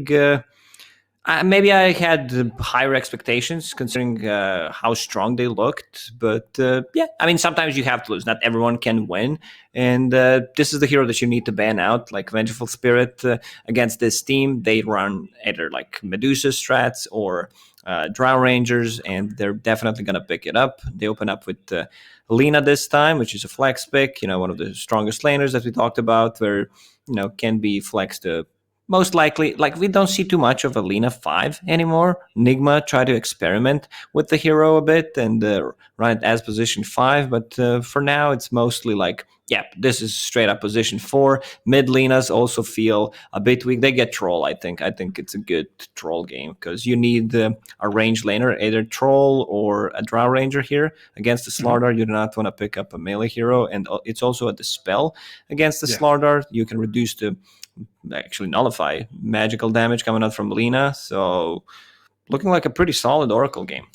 League, maybe I had higher expectations considering how strong they looked. But yeah, I mean, sometimes you have to lose. Not everyone can win. And this is the hero that you need to ban out, like Vengeful Spirit against this team. They run either like Medusa strats or Drow Rangers, and they're definitely going to pick it up. They open up with Lina this time, which is a flex pick, one of the strongest laners that we talked about, where, can be flexed to most likely, like, we don't see too much of a Lina 5 anymore. Nigma tried to experiment with the hero a bit and run it as position 5, but for now it's mostly like, yeah, this is straight up position 4. Mid Linas also feel a bit weak. They get Troll, I think. I think it's a good Troll game because you need a range laner, either Troll or a Drow Ranger here. Against the Slardar, you do not want to pick up a melee hero, and it's also a Dispel against the Slardar. You can reduce the actually nullify magical damage coming out from Lina. So looking like a pretty solid Oracle game.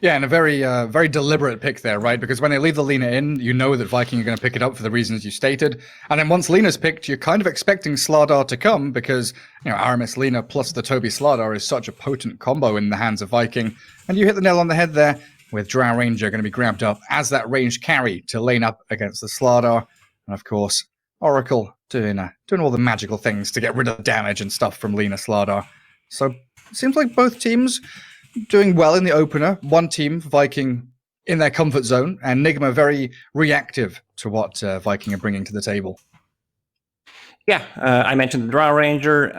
Yeah, and a very deliberate pick there, right? Because when they leave the Lina in, you know that Viking are going to pick it up for the reasons you stated. And then once Lina's picked, you're kind of expecting Slardar to come because, Aramis Lina plus the Toby Slardar is such a potent combo in the hands of Viking. And you hit the nail on the head there with Drow Ranger going to be grabbed up as that ranged carry to lane up against the Slardar. And of course, Oracle doing all the magical things to get rid of damage and stuff from Lina Slardar. So it seems like both teams doing well in the opener. One team, Viking, in their comfort zone, and Nigma very reactive to what Viking are bringing to the table. Yeah, I mentioned the Drow Ranger.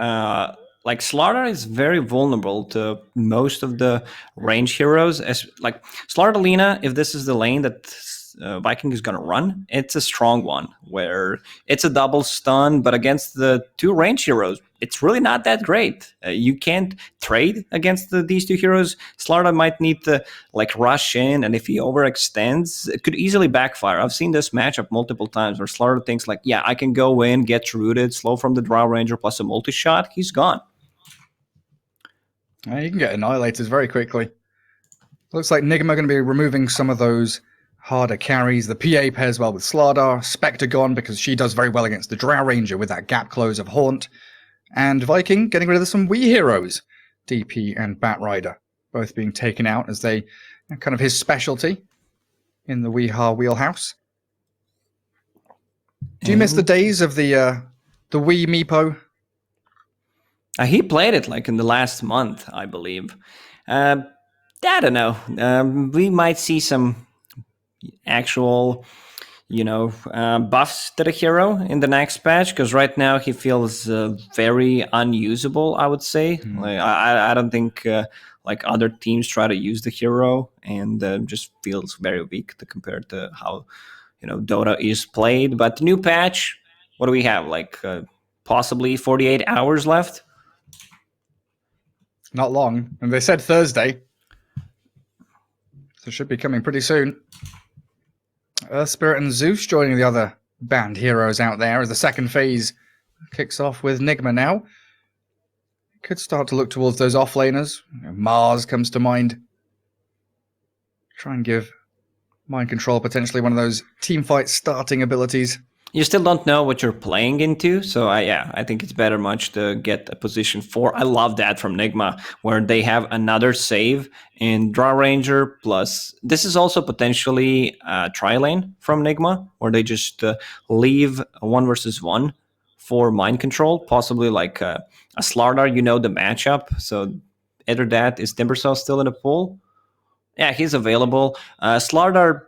Like, Slardar is very vulnerable to most of the range heroes. Like, Slardar Lina, if this is the lane that Viking is going to run, it's a strong one where it's a double stun, but against the two range heroes, it's really not that great. You can't trade against these two heroes. Slardar might need to rush in, and if he overextends, it could easily backfire. I've seen this matchup multiple times where Slardar thinks yeah, I can go in, get rooted, slow from the Drow Ranger plus a multi-shot, he's gone. You can get annihilators very quickly. Looks like Nigma going to be removing some of those harder carries. The PA pairs well with Slardar. Spectre gone because she does very well against the Drow Ranger with that gap close of Haunt. And Viking getting rid of some Wii heroes. DP and Batrider both being taken out as they kind of his specialty in the Weeha wheelhouse. Do you miss the days of the Wii Meepo? He played it in the last month, I believe. I don't know. We might see some actual, buffs to the hero in the next patch, because right now he feels very unusable, I would say. I don't think other teams try to use the hero, and just feels very weak compared to how Dota is played. But the new patch, what do we have? Possibly 48 hours left? Not long. And they said Thursday. So it should be coming pretty soon. Earth Spirit and Zeus joining the other banned heroes out there as the second phase kicks off with Nigma now. Could start to look towards those offlaners. Mars comes to mind. Try and give Mind Control potentially one of those teamfight starting abilities. You still don't know what you're playing into, so I think it's better much to get a position 4. I love that from Nigma, where they have another save in Drow Ranger, plus this is also potentially a tri-lane from Nigma, where they just leave a 1 versus 1 for Mind Control, possibly a Slardar, the matchup, so either that, is Timbersaw still in the pool? Yeah, he's available. Slardar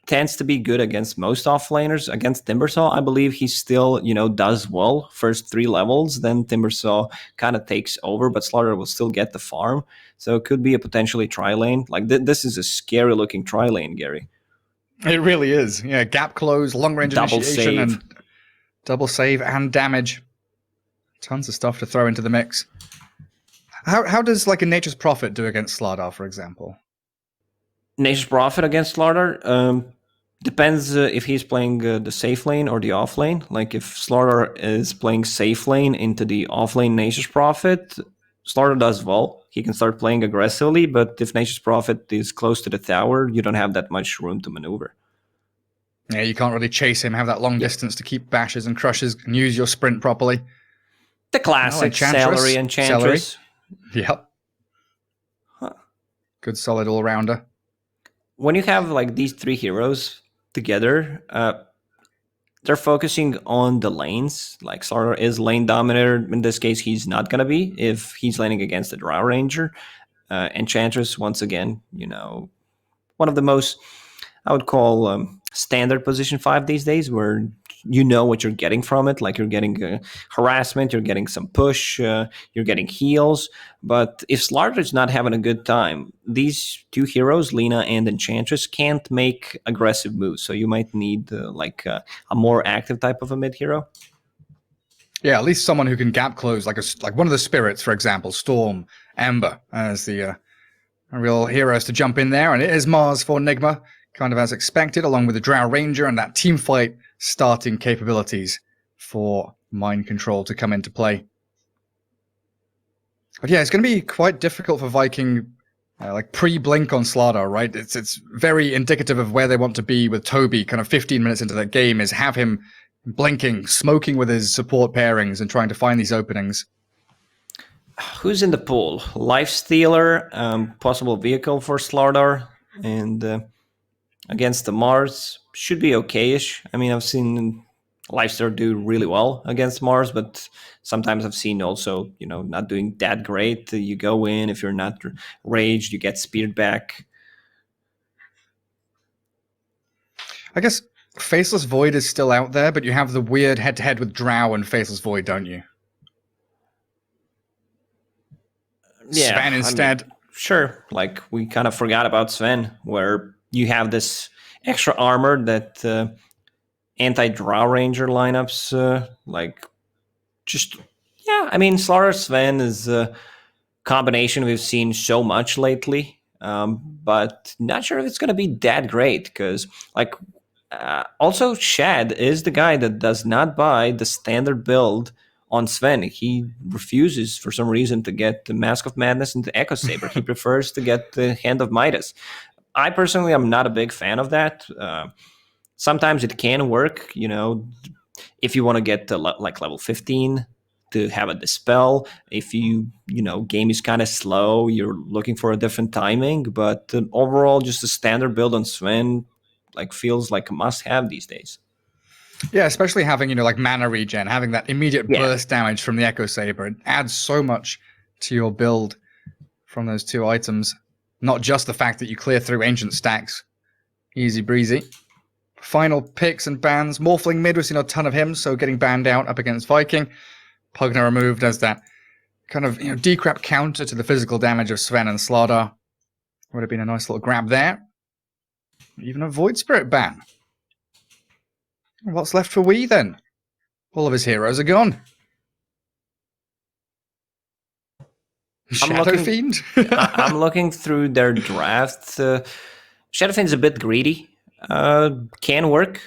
tends to be good against most offlaners. Against Timbersaw, I believe he still, does well first 3 levels. Then Timbersaw kind of takes over, but Slardar will still get the farm. So it could be a potentially tri-lane. This is a scary looking tri-lane, Gary. It really is. Yeah, gap close, long range double initiation, save. And double save and damage. Tons of stuff to throw into the mix. How does a Nature's Prophet do against Slardar, for example? Nature's Prophet against Slardar? Depends if he's playing the safe lane or the off lane. If Slardar is playing safe lane into the off lane Nature's Prophet, Slardar does well. He can start playing aggressively, but if Nature's Prophet is close to the tower, you don't have that much room to maneuver. Yeah, you can't really chase him, have that long distance to keep bashes and crushes, and use your sprint properly. The classic Celery, Enchantress. Yep. Huh. Good solid all-rounder. When you have like these three heroes together, they're focusing on the lanes. Like Slardar is lane dominator. In this case, he's not gonna be if he's laning against the Drow Ranger. Enchantress, once again, one of the most, I would call, standard position 5 these days, where you know what you're getting from it. Like you're getting harassment, you're getting some push, you're getting heals. But if Slardar's not having a good time, these two heroes, Lina and Enchantress, can't make aggressive moves. So you might need a more active type of a mid hero. Yeah, at least someone who can gap close, like one of the spirits, for example, Storm, Ember, as the real heroes to jump in there. And it is Mars for Nigma, kind of as expected, along with the Drow Ranger and that team fight starting capabilities for mind control to come into play. But yeah, it's going to be quite difficult for Viking, like pre-blink on Slardar, right? It's very indicative of where they want to be with Toby. Kind of 15 minutes into that game is have him blinking, smoking with his support pairings, and trying to find these openings. Who's in the pool? Lifestealer, possible vehicle for Slardar, and against the Mars should be okay-ish. I mean, I've seen Lifestealer do really well against Mars, but sometimes I've seen also, not doing that great. You go in, if you're not raged, you get speared back. I guess Faceless Void is still out there, but you have the weird head-to-head with Drow and Faceless Void, don't you? Yeah, Sven instead. I mean, sure. Like, we kind of forgot about Sven, where you have this extra armor that anti-Drow Ranger lineups, I mean, Slardar Sven is a combination we've seen so much lately, but not sure if it's going to be that great, because, also Shad is the guy that does not buy the standard build on Sven. He refuses, for some reason, to get the Mask of Madness and the Echo Saber. He prefers to get the Hand of Midas. I personally am not a big fan of that. Sometimes it can work, if you want to get to level 15 to have a dispel. If game is kind of slow, you're looking for a different timing. But overall, just a standard build on Sven feels like a must-have these days. Yeah, especially having, like mana regen, having that immediate burst damage from the Echo Saber. It adds so much to your build from those two items. Not just the fact that you clear through ancient stacks. Easy breezy. Final picks and bans. Morphling mid, we've seen a ton of him, so getting banned out up against Viking. Pugna removed as that kind of decrep counter to the physical damage of Sven and Slardar. Would have been a nice little grab there. Even a Void Spirit ban. What's left for Wii then? All of his heroes are gone. Shadow Fiend? I'm looking through their draft. Shadow Fiend's a bit greedy. Can work.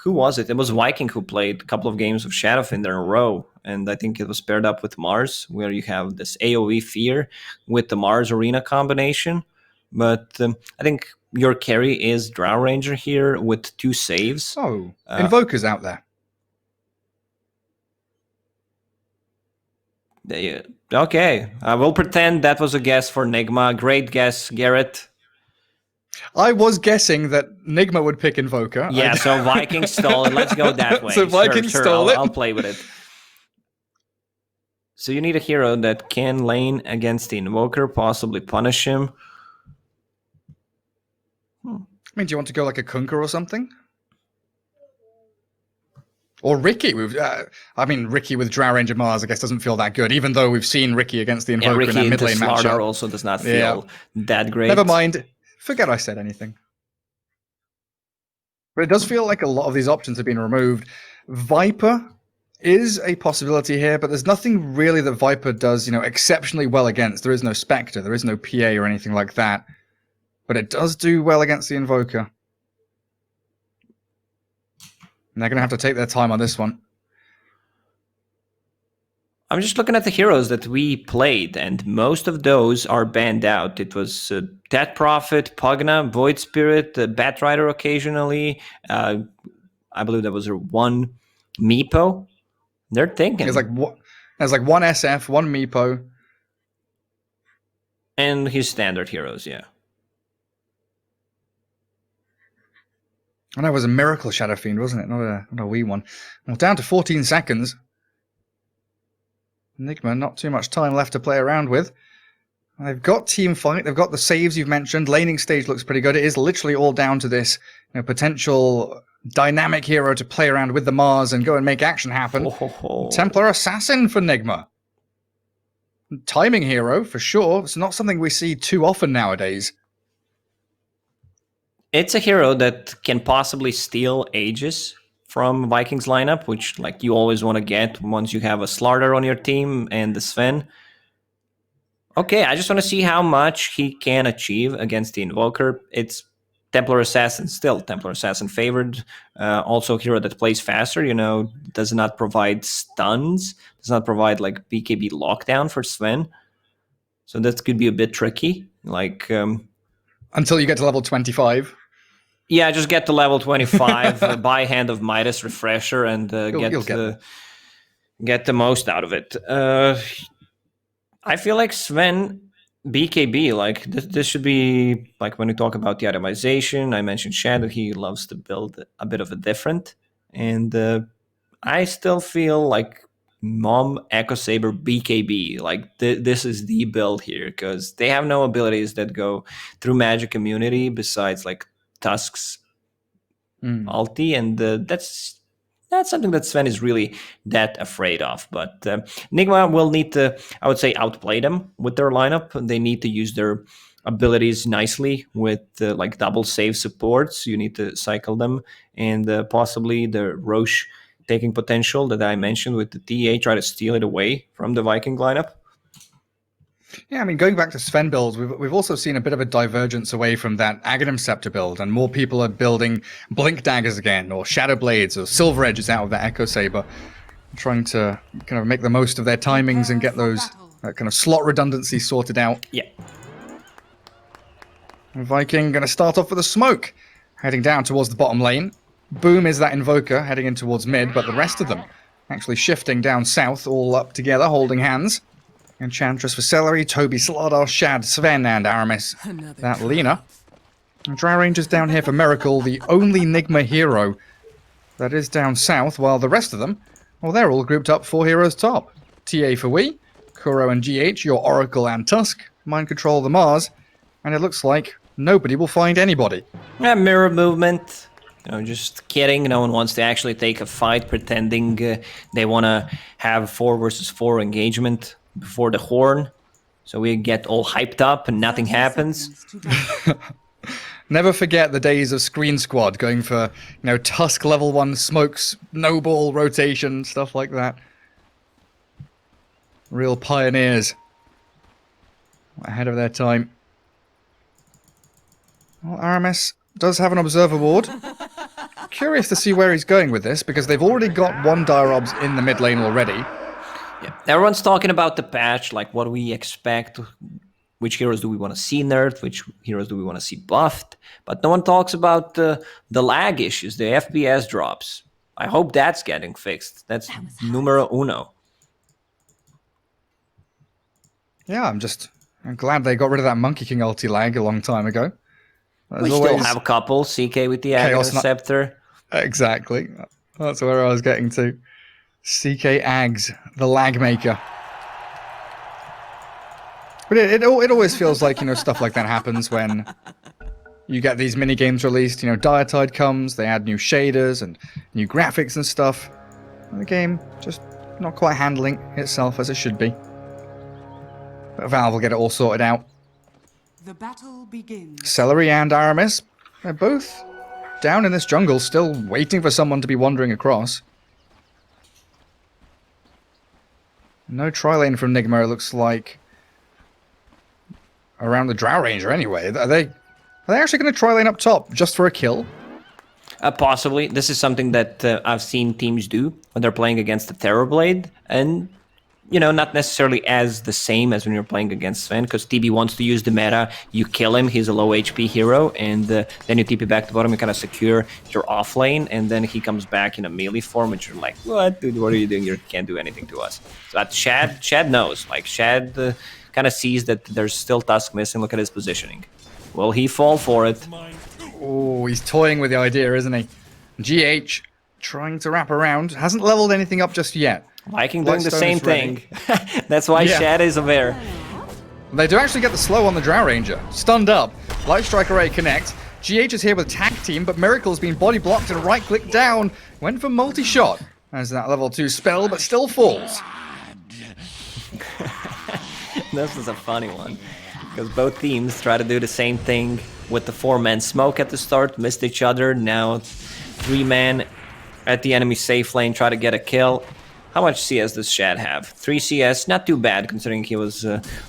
Who was it? It was Viking who played a couple of games of Shadow Fiend in a row, and I think it was paired up with Mars, where you have this AoE fear with the Mars Arena combination. But I think your carry is Drow Ranger here with 2 saves. Oh, Invoker's out there. Okay, I will pretend that was a guess for Nigma. Great guess, Garrett. I was guessing that Nigma would pick Invoker. Yeah, so Viking stole it. Let's go that way. So Viking stole it. I'll play with it. So you need a hero that can lane against the Invoker, possibly punish him. I mean, do you want to go like a Kunkka or something? Or Ricky. Ricky with Drow Ranger Mars, I guess, doesn't feel that good, even though we've seen Ricky against the Invoker in that mid lane matchup. Slardar also does not feel that great. Never mind. Forget I said anything. But it does feel like a lot of these options have been removed. Viper is a possibility here, but there's nothing really that Viper does, exceptionally well against. There is no Spectre, there is no PA or anything like that. But it does do well against the Invoker. And they're going to have to take their time on this one. I'm just looking at the heroes that we played, and most of those are banned out. It was Death Prophet, Pugna, Void Spirit, Bat Rider occasionally. I believe there was one Meepo They're thinking. There's like one SF, one Meepo. And his standard heroes, yeah. I know it was a Miracle Shadow Fiend, wasn't it? Not a wee one. Well, down to 14 seconds. Nigma, not too much time left to play around with. They've got team fight. They've got the saves you've mentioned. Laning stage looks pretty good. It is literally all down to this potential dynamic hero to play around with the Mars and go and make action happen. Templar Assassin for Nigma. Timing hero, for sure. It's not something we see too often nowadays. It's a hero that can possibly steal Aegis from Vikings lineup, which like you always want to get once you have a Slardar on your team and the Sven. Okay, I just want to see how much he can achieve against the Invoker. It's Templar Assassin, still Templar Assassin favored. Also a hero that plays faster, does not provide stuns, does not provide like BKB lockdown for Sven. So that could be a bit tricky. Like until you get to level 25. Yeah, just get to level 25, buy Hand of Midas refresher, and get the most out of it. I feel like Sven BKB, like this should be like when we talk about the itemization. I mentioned Shadow, he loves to build a bit of a different, and I still feel like Mom Echo Saber BKB, like this is the build here because they have no abilities that go through magic immunity besides like Tusk's ulti, and that's something that Sven is really that afraid of. But Nigma will need to, I would say, outplay them with their lineup. They need to use their abilities nicely with like double save supports. You need to cycle them, and possibly the Roche taking potential that I mentioned with the TA, try to steal it away from the Viking lineup. Yeah, I mean, going back to Sven builds, we've also seen a bit of a divergence away from that Aghanim Scepter build, and more people are building Blink Daggers again, or Shadow Blades, or Silver Edges out of that Echo Saber, trying to kind of make the most of their timings and get those kind of slot redundancy sorted out. Yeah. Viking going to start off with a smoke, heading down towards the bottom lane. Boom is that Invoker heading in towards mid, but the rest of them actually shifting down south, all up together, holding hands. Enchantress for Celery, Toby, Slardar, Shad, Sven, and Aramis. That Lina. And Drow Rangers down here for Miracle, the only Nigma hero that is down south, while the rest of them, well, they're all grouped up 4 heroes top. TA for Wii, Kuro and GH, your Oracle and Tusk, Mind Control the Mars, and it looks like nobody will find anybody. Yeah, mirror movement. Just kidding. No one wants to actually take a fight, pretending they want to have 4 versus 4 engagement before the horn, so we get all hyped up and nothing happens. Never forget the days of Screen Squad going for Tusk level 1 smokes, no ball rotation, stuff like that. Real pioneers ahead of their time. Well, Aramis does have an Observer Ward. Curious to see where he's going with this, because they've already got 1 Dire-Obs in the mid lane already. Yeah, everyone's talking about the patch, like what do we expect, which heroes do we want to see nerfed, which heroes do we want to see buffed, but no one talks about the lag issues, the FPS drops. I hope that's getting fixed. That's numero uno. Yeah, I'm glad they got rid of that Monkey King ulti lag a long time ago. We still have a couple, CK with the Aghanim Scepter. Exactly, that's where I was getting to. CK Ags, the lag maker. But it always feels like, stuff like that happens when you get these mini games released. Diatide comes, they add new shaders and new graphics and stuff. And the game just not quite handling itself as it should be. But Valve will get it all sorted out. The battle begins. Celery and Aramis, they're both down in this jungle, still waiting for someone to be wandering across. No tri-lane from Nigma, it looks like. Around the Drow Ranger, anyway. Are they actually going to tri-lane up top just for a kill? Possibly. This is something that I've seen teams do when they're playing against the Terrorblade, and you know, not necessarily as the same as when you're playing against Sven, because TB wants to use the meta, you kill him, he's a low HP hero, and then you TP back to bottom, you kind of secure your off lane, and then he comes back in a melee form, which you're like, what, dude, what are you doing? You can't do anything to us. So that Shad knows, like, Shad kind of sees that there's still Tusk missing. Look at his positioning. Will he fall for it? Oh, he's toying with the idea, isn't he? GH trying to wrap around, hasn't leveled anything up just yet. Viking doing the same thing. That's why Shad is aware. They do actually get the slow on the Drow Ranger. Stunned up. Light Strike Array connects. GH is here with Tag Team, but Miracle's been body blocked and right-click down. Went for multi-shot. As that level 2 spell, but still falls. This is a funny one. Because both teams try to do the same thing with the 4-man smoke at the start, missed each other. Now 3-man at the enemy safe lane, try to get a kill. How much CS does Shad have? 3 CS, not too bad considering he was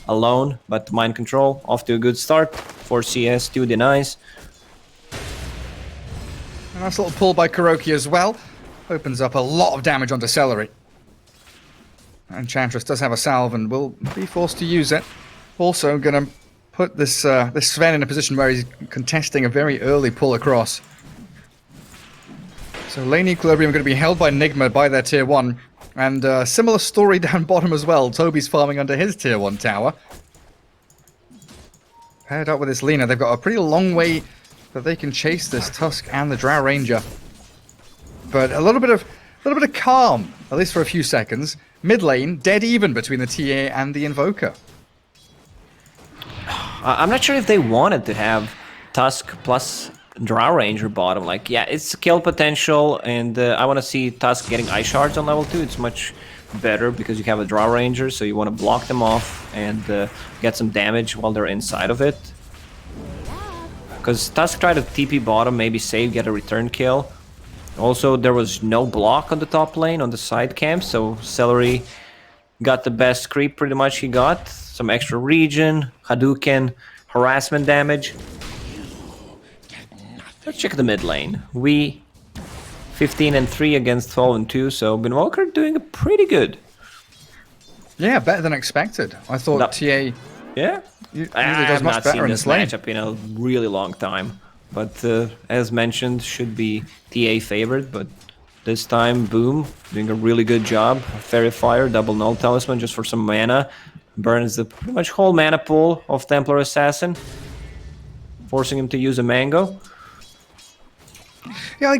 alone, but mind control off to a good start. 4 CS, 2 denies. A nice little pull by Kuroki as well. Opens up a lot of damage onto Celery. Enchantress does have a salve and will be forced to use it. Also gonna put this Sven in a position where he's contesting a very early pull across. So lane equilibrium going to be held by Nigma by their tier 1. And similar story down bottom as well. Toby's farming under his tier 1 tower. Paired up with this Lina, they've got a pretty long way that they can chase this Tusk and the Drow Ranger. But a little bit of calm, at least for a few seconds. Mid lane, dead even between the TA and the Invoker. I'm not sure if they wanted to have Tusk plus Drow Ranger bottom. Like, yeah, it's kill potential, and I want to see Tusk getting Ice Shards on level 2. It's much better because you have a Drow Ranger, so you want to block them off and get some damage while they're inside of it. Because Tusk tried to TP bottom, maybe save, get a return kill. Also, there was no block on the top lane, on the side camp, so Celery got the best creep pretty much he got. Some extra regen, Hadouken, harassment damage. Let's check the mid lane. We 15-3 against 12-2, so Binwalker doing pretty good. Yeah, better than expected. I thought No. TA Yeah, usually I does have much not better seen in this this lane. matchup in a really long time. But as mentioned, should be TA favored. But this time, Boom doing a really good job. Fairy Fire, double null talisman just for some mana. Burns the pretty much whole mana pool of Templar Assassin, forcing him to use a mango. Yeah,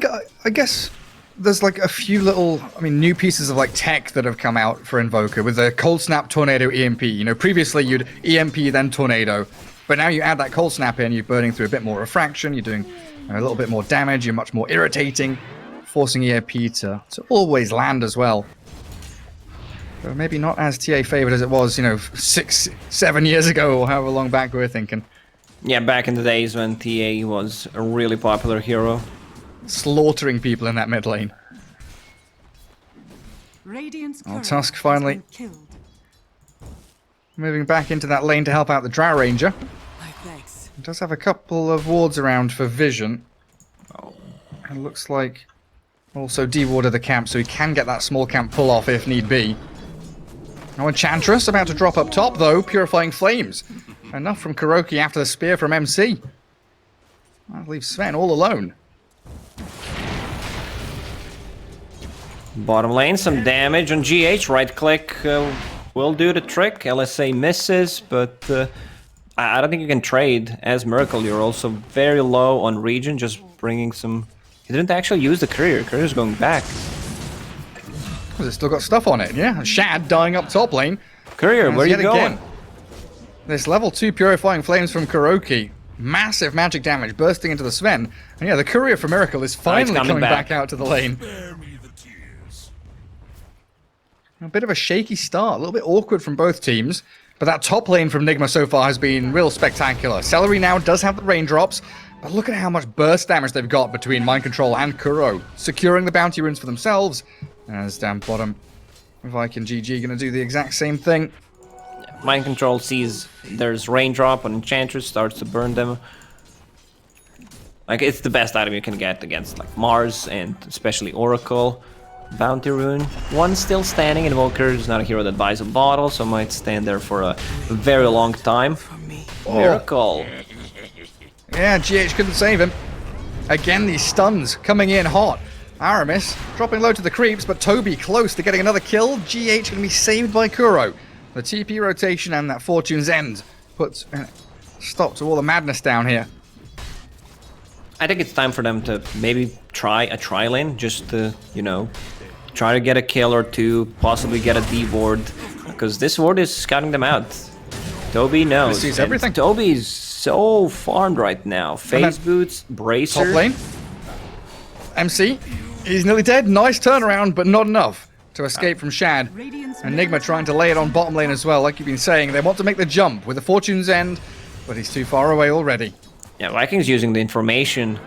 I guess there's like a few little, new pieces of like tech that have come out for Invoker with the Cold Snap Tornado EMP. You know, previously you'd EMP then Tornado, but now you add that Cold Snap in, you're burning through a bit more refraction, you're doing a little bit more damage, you're much more irritating, forcing EMP to always land as well. So maybe not as TA favored as it was, 6-7 years ago or however long back we're thinking. Yeah, back in the days when TA was a really popular hero. Slaughtering people in that mid lane. Radiant's courier Tusk has finally been killed. moving back into that lane to help out the Drow Ranger. My thanks. It does have a couple of wards around for vision. And looks like also dewarded the camp, so he can get that small camp pull off if need be. Now Enchantress about to drop up top though, Purifying Flames. Enough from Kuroki after the spear from MC. That leaves Sven all alone. Bottom lane, some damage on GH. Right click will do the trick. LSA misses, but I don't think you can trade as Miracle. You're also very low on regen, just bringing some... He didn't actually use the courier. Courier's going back. Has it still got stuff on it? Yeah, Shad dying up top lane. Courier, where are you going? This level 2 Purifying Flames from Kuroki. Massive magic damage bursting into the Sven. And yeah, the courier for Miracle is finally coming back out to the lane. A bit of a shaky start, a little bit awkward from both teams. But that top lane from Nigma so far has been real spectacular. Celery now does have the raindrops, but look at how much burst damage they've got between Mind Control and Kuro. Securing the bounty runes for themselves. As down bottom, Viking GG gonna do the exact same thing. Mind Control sees there's raindrop on Enchantress, starts to burn them. Like, it's the best item you can get against like Mars and especially Oracle. Bounty rune. One still standing. Invoker is not a hero that buys a bottle, so might stand there for a very long time. Miracle. Yeah, GH couldn't save him. Again, these stuns coming in hot. Aramis dropping low to the creeps, but Toby close to getting another kill. GH going to be saved by Kuro. The TP rotation and that Fortune's End puts stop to all the madness down here. I think it's time for them to maybe try a tri-lane, just to, you know, try to get a kill or two, possibly get a D ward, because this ward is scouting them out. Toby knows. Sees everything. Toby's so farmed right now. Phase boots, bracer. Top lane. MC, he's nearly dead. Nice turnaround, but not enough to escape from Shad. And Nigma trying to lay it on bottom lane as well, like you've been saying. They want to make the jump with the Fortune's End, but he's too far away already. Yeah, Vikings using the information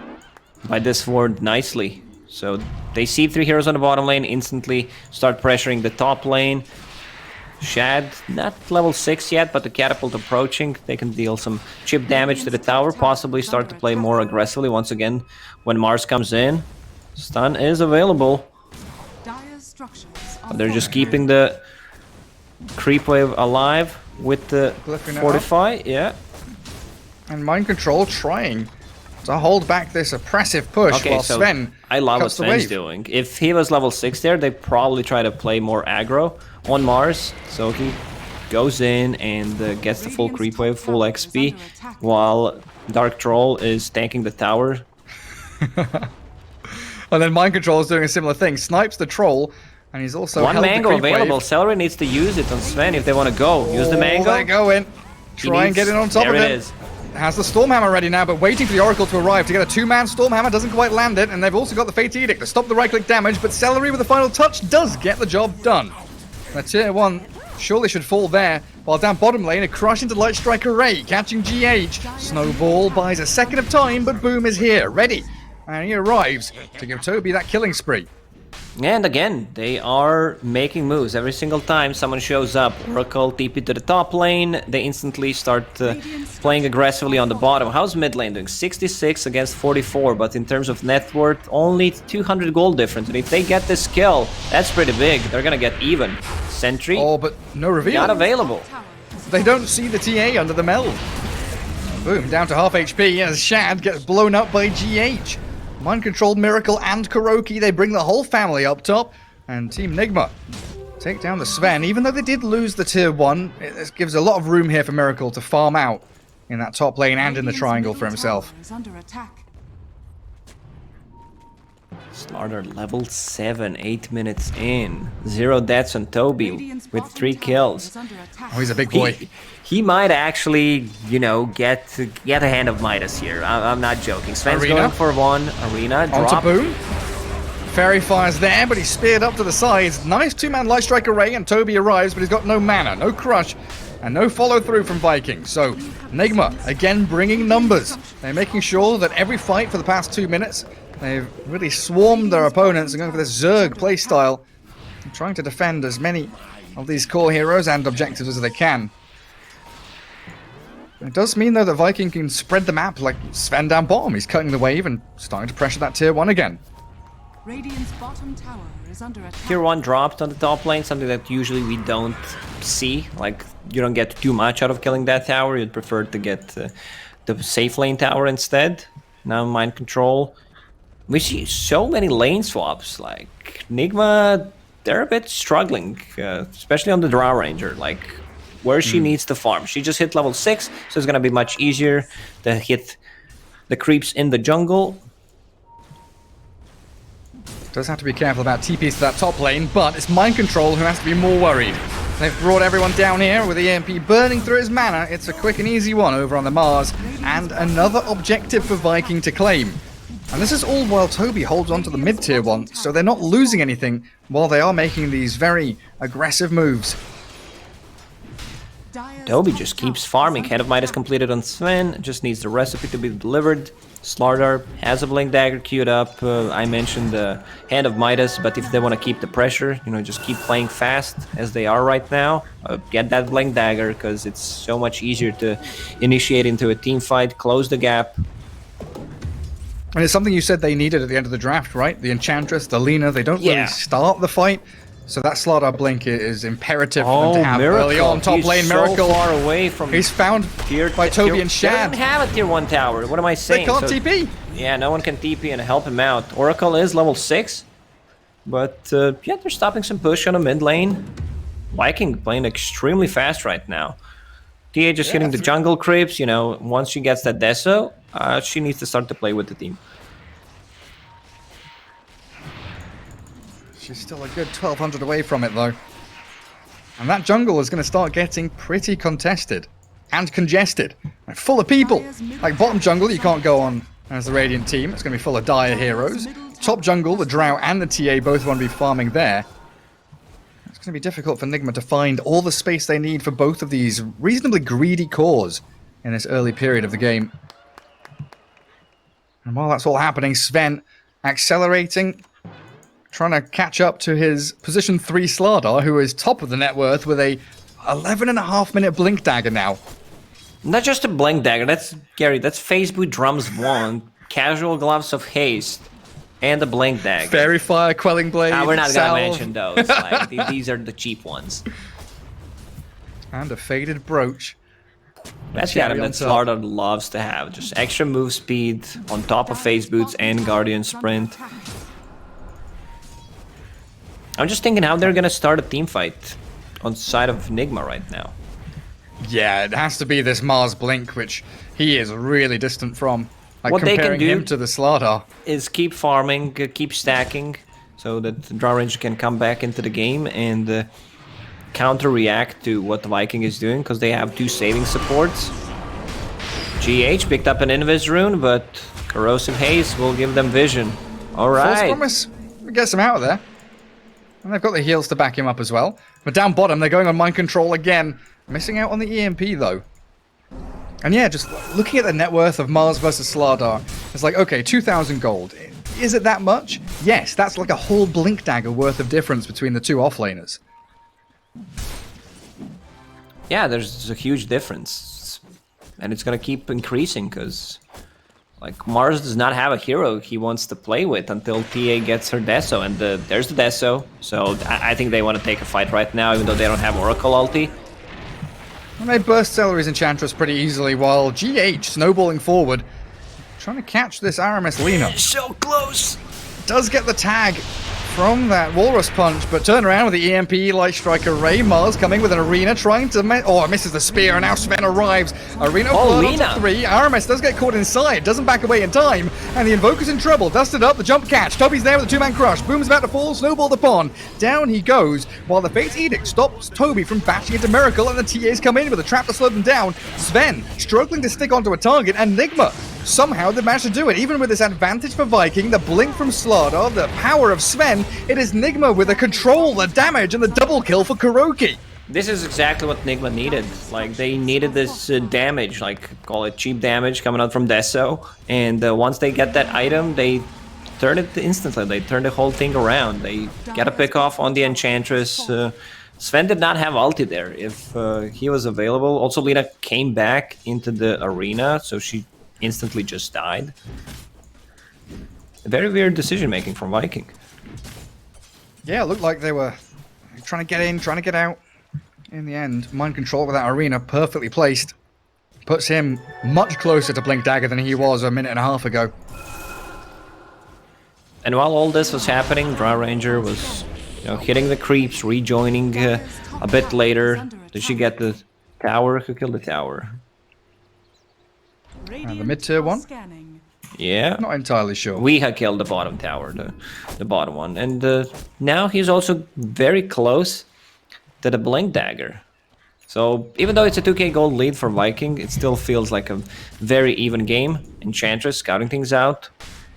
by this ward nicely. So they see 3 heroes on the bottom lane, instantly start pressuring the top lane. Shad, not level 6 yet, but the catapult approaching. They can deal some chip damage to the tower, possibly start to play more aggressively once again when Mars comes in. Stun is available. But they're just keeping the creep wave alive with the Fortify, yeah. And Mind Control trying to hold back this oppressive push while so Sven I love what cuts the Sven's wave. doing. If he was level 6 there, they probably try to play more aggro on Mars. So he goes in and gets the full creep wave, full XP, while Dark Troll is tanking the tower. And then Mind Control is doing a similar thing. Snipes the troll, and he's also One held the mango creep available. wave. Celery needs to use it on Sven if they want to go. Use the mango. They go in. Try and get in on top of There him. it is. Has the Stormhammer ready now, but waiting for the Oracle to arrive to get a 2-man Stormhammer, doesn't quite land it, and they've also got the Fate Edict to stop the right-click damage, but Celery with the final touch does get the job done. The tier 1 surely should fall there, while down bottom lane, a crush into Light Striker Ray, catching GH. Snowball buys a second of time, but Boom is here, ready, and he arrives to give Toby that killing spree. And again, they are making moves every single time someone shows up. Oracle TP to the top lane, they instantly start playing aggressively on the bottom. How's mid lane doing? 66 against 44, but in terms of net worth, only 200 gold difference. And if they get this kill, that's pretty big. They're gonna get even. Sentry, Oh, but no reveal. not available. They don't see the TA under the meld. Boom, down to half HP as Shad gets blown up by GH. Mind Control, Miracle, and Kuroki, they bring the whole family up top. And Team Nigma take down the Sven. Even though they did lose the tier 1, it gives a lot of room here for Miracle to farm out in that top lane and in the triangle for himself. Slaughter level 7, 8 minutes in. 0 deaths on Toby with 3 kills. Oh, he's a big boy. He might actually, you know, get a hand of Midas here. I'm not joking. Sven's Arena? going for 1. Arena, drop. Onto Boom. Fairy Fire's there, but he's speared up to the sides. Nice 2-man Light Striker Ray, and Toby arrives, but he's got no mana, no crush, and no follow-through from Viking. So, Nigma, again bringing numbers. They're making sure that every fight for the past 2 minutes, they've really swarmed their opponents and going for this Zerg playstyle, trying to defend as many of these core heroes and objectives as they can. It does mean, though, that Viking can spread the map like Sven down bottom. He's cutting the wave and starting to pressure that tier 1 again. Radiant's bottom tower is under attack. Tier 1 dropped on the top lane, something that usually we don't see. Like, you don't get too much out of killing that tower. You'd prefer to get the safe lane tower instead. Now Mind Control. We see so many lane swaps. Like, Nigma, they're a bit struggling, especially on the Drow Ranger. Like, where she needs to farm. She just hit level 6, so it's gonna be much easier to hit the creeps in the jungle. Does have to be careful about TPs to that top lane, but it's Mind Control who has to be more worried. They've brought everyone down here with the EMP burning through his mana. It's a quick and easy one over on the Mars, and another objective for Viking to claim. And this is all while Toby holds on to the mid-tier 1, so they're not losing anything while they are making these very aggressive moves. Toby just keeps farming. Hand of Midas completed on Sven. Just needs the recipe to be delivered. Slardar has a Blink Dagger queued up. I mentioned the Hand of Midas, but if they want to keep the pressure, you know, just keep playing fast as they are right now. Get that Blink Dagger, because it's so much easier to initiate into a team fight, close the gap. And it's something you said they needed at the end of the draft, right? The Enchantress, the Lina, they don't really start the fight. So that Slardar Blink is imperative for them to have early on. Top lane, He's Miracle. so far away from... He's found by Toby and Shad. They don't have a tier 1 tower. What am I saying? They can't TP. Yeah, no one can TP and help him out. Oracle is level 6. But, yeah, they're stopping some push on the mid lane. Viking playing extremely fast right now. TA just hitting the jungle creeps. You know, once she gets that Deso, she needs to start to play with the team. She's still a good 1,200 away from it, though. And that jungle is going to start getting pretty contested and congested. And full of people. Like bottom jungle, you can't go on as the Radiant team. It's going to be full of dire heroes. Top jungle, the Drow and the TA both want to be farming there. It's going to be difficult for Nigma to find all the space they need for both of these reasonably greedy cores in this early period of the game. And while that's all happening, Sven accelerating, trying to catch up to his position 3 Slardar, who is top of the net worth with a 11.5-minute Blink Dagger now. Not just a Blink Dagger, that's, Gary, that's Facebook Drums 1, Casual Gloves of Haste, and a Blink Dagger. Fairy Fire, Quelling Blade, we're not Salve. gonna mention those, like, these are the cheap ones. And a Faded Brooch. That's the item that Slardar loves to have, just extra move speed on top of Phase Boots and Guardian Sprint. I'm just thinking how they're gonna start a team fight on the side of Nigma right now. Yeah, it has to be this Mars Blink, which he is really distant from. Like what they comparing can do him to the Slardar is keep farming, keep stacking, so that the Drow Ranger can come back into the game and counter-react to what the Viking is doing, because they have 2 saving supports. GH picked up an Invis rune, but Corrosive Haze will give them vision. Alright. False Promise gets them out of there. And they've got the heals to back him up as well. But down bottom, they're going on Mind Control again. Missing out on the EMP, though. And yeah, just looking at the net worth of Mars versus Slardar, it's like, okay, 2,000 gold. Is it that much? Yes, that's like a whole Blink Dagger worth of difference between the 2 offlaners. Yeah, there's a huge difference. And it's gonna keep increasing, because like Mars does not have a hero he wants to play with until TA gets her Deso, and there's the Deso. So I think they want to take a fight right now, even though they don't have Oracle ulti. And they burst Celery's Enchantress pretty easily, while GH snowballing forward, trying to catch this Aramis Lina. So close! Does get the tag from that Walrus Punch, but turn around with the EMP Light Striker Ray. Mars coming with an Arena, trying to... misses the spear, and now Sven arrives. Arena on top 3. Aramis does get caught inside, doesn't back away in time, and the Invoker's in trouble. Dusted up, the jump catch. Toby's there with a 2-man crush. Boom's about to fall, snowball the pawn. Down he goes, while the Fate's Edict stops Toby from bashing into Miracle, and the TAs come in with a trap to slow them down. Sven struggling to stick onto a target, and Nigma somehow they managed to do it. Even with this advantage for Viking, the blink from Slardar, the power of Sven, it is Nigma with the control, the damage, and the double kill for Kuroki. This is exactly what Nigma needed. Like, they needed this damage, like, call it cheap damage coming out from Deso. And once they get that item, they turn it instantly. They turn the whole thing around. They get a pick off on the Enchantress. Sven did not have ulti there if he was available. Also, Lina came back into the arena, so she instantly just died. A very weird decision making from Viking. Yeah, it looked like they were trying to get in, trying to get out. In the end, Mind Control with that Arena perfectly placed puts him much closer to Blink Dagger than he was a minute and a half ago. And while all this was happening, Drow Ranger was, hitting the creeps, rejoining a bit later. Did she get the tower? Who killed the tower? The mid-tier one? Yeah. Not entirely sure. We had killed the bottom tower, the bottom one. And now he's also very close to the Blink Dagger. So even though it's a 2k gold lead for Viking, it still feels like a very even game. Enchantress scouting things out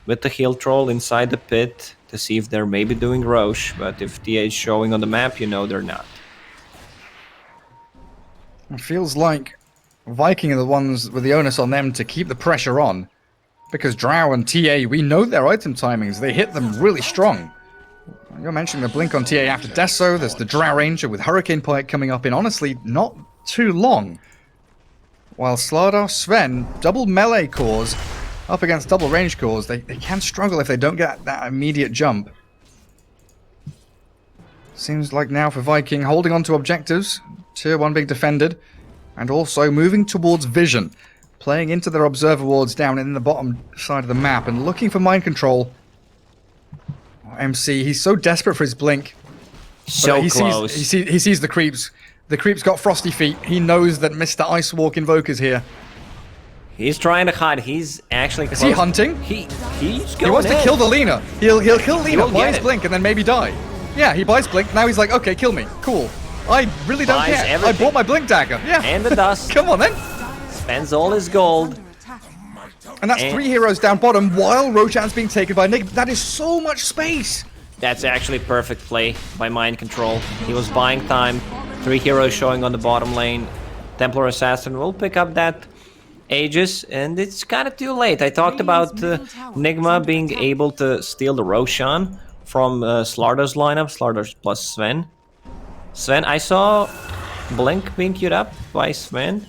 with the heal troll inside the pit to see if they're maybe doing Roche. But if TA is showing on the map, they're not. It feels like Viking are the ones with the onus on them to keep the pressure on. Because Drow and TA, we know their item timings. They hit them really strong. You're mentioning the blink on TA after Deso. There's the Drow Ranger with Hurricane Pike coming up in, honestly, not too long. While Slardar, Sven, double melee cores, up against double range cores, they can struggle if they don't get that immediate jump. Seems like now for Viking, holding on to objectives, tier 1 being defended, and also moving towards vision, playing into their observer wards down in the bottom side of the map and looking for mind control. MC, he's so desperate for his blink. So close. He sees the creeps. The creeps got frosty feet. He knows that Mr. Icewalk Invoker's here. He's trying to hide. He's actually close. Is he hunting? He's going He wants to kill the Lina. He'll kill Lina, will buy get his it. blink, and then maybe die. Yeah, he buys blink. Now he's like, okay, kill me. Cool. I really don't Buys care. everything. I bought my blink dagger. Yeah. And the dust. Come on then. Spends all his gold. Under attack. And that's 3 heroes down bottom while Roshan's being taken by Nigma. That is so much space. That's actually perfect play by mind control. He was buying time. 3 heroes showing on the bottom lane. Templar Assassin will pick up that Aegis, and it's kind of too late. I talked about Nigma being able to steal the Roshan from Slardar's lineup, Slardar's plus Sven. Sven, I saw Blink being queued up by Sven,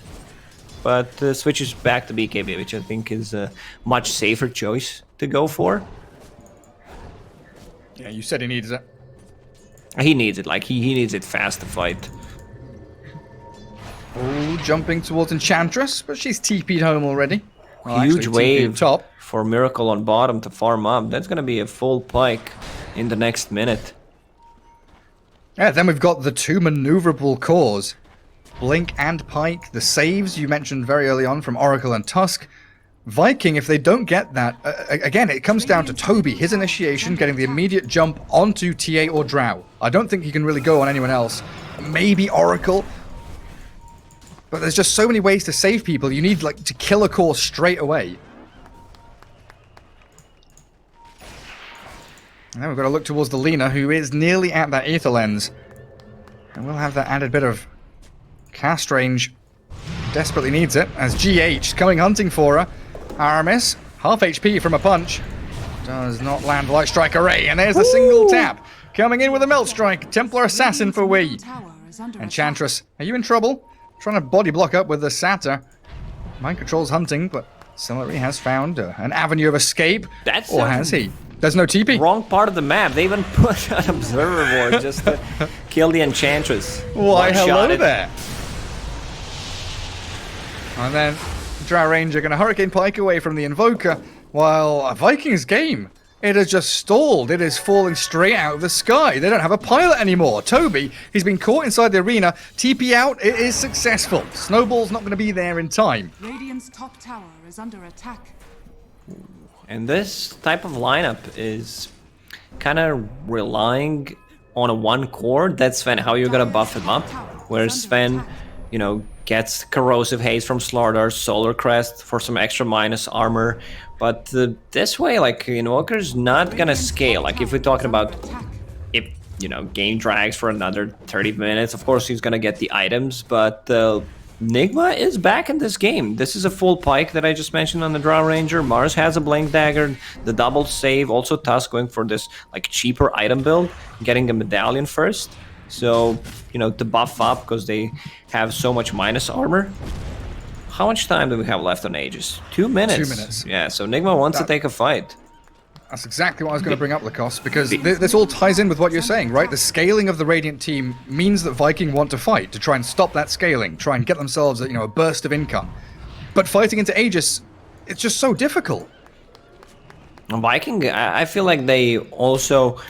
but switches back to BKB, which I think is a much safer choice to go for. Yeah, you said he needs it. He needs it, like he needs it fast to fight. Oh, jumping towards Enchantress, but she's TP'd home already. Well, Huge actually, wave TP'd top. for Miracle on bottom to farm up. That's gonna be a full pike in the next minute. Yeah, then we've got the 2 maneuverable cores. Blink and Pike, the saves you mentioned very early on from Oracle and Tusk. Viking, if they don't get that, again, it comes down to Toby, his initiation, getting the immediate jump onto TA or Drow. I don't think he can really go on anyone else. Maybe Oracle. But there's just so many ways to save people. You need, like, to kill a core straight away. And then we've got to look towards the Lina, who is nearly at that Aether Lens. And we'll have that added bit of cast range. Desperately needs it, as GH coming hunting for her. Aramis, half HP from a punch. Does not land Light Strike Array, and there's the single tap. Coming in with a Melt Strike. Templar Assassin for Wii. Tower is under Enchantress, are you in trouble? Trying to body block up with the Satyr. Mind Control's hunting, but Celery has found an avenue of escape. That's or has he? There's no TP. Wrong part of the map. They even put an observer ward just to kill the Enchantress. Why, hello One-shot it. there. And then Drow Ranger going to Hurricane Pike away from the Invoker, while Viking's game, it has just stalled. It is falling straight out of the sky. They don't have a pilot anymore. Toby, he's been caught inside the arena. TP out, it is successful. Snowball's not going to be there in time. Radiant's top tower is under attack. And this type of lineup is kind of relying on a one core. That's Sven, how you're going to buff him up. Where Sven, you know, gets Corrosive Haze from Slardar, Solar Crest for some extra minus armor. But this way, like, Invoker's not gonna scale. Like, if we're talking about if, you know, game drags for another 30 minutes, of course he's gonna get the items, but Nigma is back in this game. This is a full pike that I just mentioned on the Drow Ranger. Mars has a Blink Dagger, the double save, also Tusk going for this, like, cheaper item build, getting a medallion first. So, you know, to buff up, because they have so much minus armor. How much time do we have left on Aegis? 2 minutes. 2 minutes. Yeah, so Nigma wants to take a fight. That's exactly what I was going to bring up, Lacoste, because this all ties in with what you're saying, right? The scaling of the Radiant team means that Viking want to fight, to try and stop that scaling, try and get themselves, you know, a burst of income. But fighting into Aegis, it's just so difficult. Viking, I feel like they also,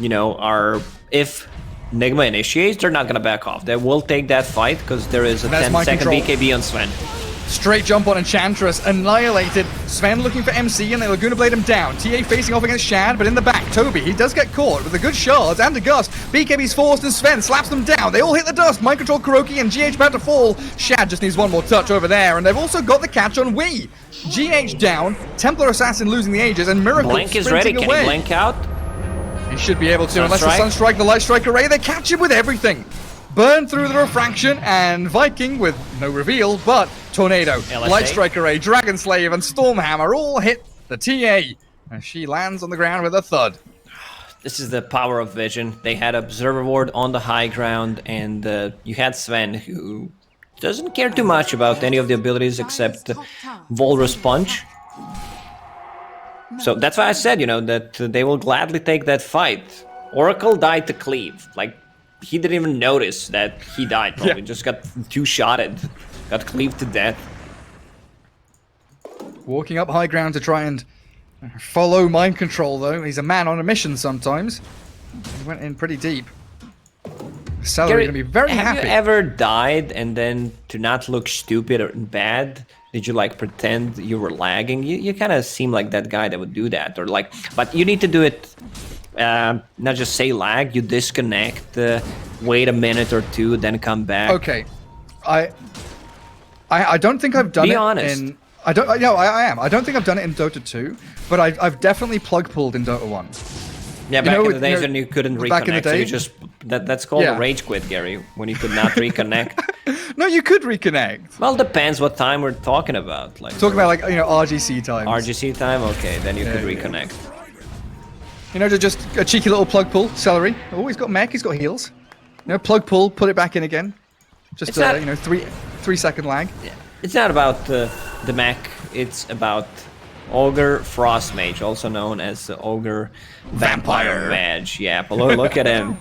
you know, are... If Nigma initiates, they're not going to back off. They will take that fight, because there is a 10-second BKB on Sven. Straight jump on Enchantress, annihilated. Sven looking for MC, and they Laguna Blade him down. TA facing off against Shad, but in the back, Toby, he does get caught with a good shards and a gust. BKB's forced, and Sven slaps them down. They all hit the dust. Mind Control Kuroki and GH about to fall. Shad just needs one more touch over there, and they've also got the catch on Wii. GH down, Templar Assassin losing the Aegis, and Miracle Blink is ready. Can he blink out? He should be able to, unless the Sunstrike? Sunstrike, the Light Strike Array, they catch him with everything. Burn through the refraction, and Viking with no reveal, but Tornado, LSA. Light Strike Array, Dragon Slave, and Stormhammer all hit the TA, and she lands on the ground with a thud. This is the power of vision. They had Observer Ward on the high ground, and you had Sven, who doesn't care too much about any of the abilities except Volrus Punch. So that's why I said, that they will gladly take that fight. Oracle died to Cleave. Like, he didn't even notice that he died, probably. Just got two-shotted. Got cleaved to death. Walking up high ground to try and follow mind control, though. He's a man on a mission sometimes. He went in pretty deep. Celery going to be very happy. Have you ever died and then to not look stupid or bad, did you like pretend you were lagging? You kind of seem like that guy that would do that, or like, but you need to do it. Not just say lag. You disconnect, wait a minute or two, then come back. Okay, I don't think I've done it. Be honest. I don't. No, I am. I don't think I've done it in Dota 2, but I've definitely plug pulled in Dota 1. Yeah, back in the days when you couldn't reconnect, back in the day, so you just that's called a rage quit, Gary. When you could not reconnect. No, you could reconnect. Well, depends what time we're talking about. Like talking about RGC times. RGC time, okay, then you could reconnect. Just a cheeky little plug pull. Celery. Oh, he's got mech. He's got heals. Plug pull. Put it back in again. Just 3-second lag. Yeah. It's not about the mech. It's about Ogre Frost Mage, also known as the Ogre Vampire Mage. Yeah, but look at him.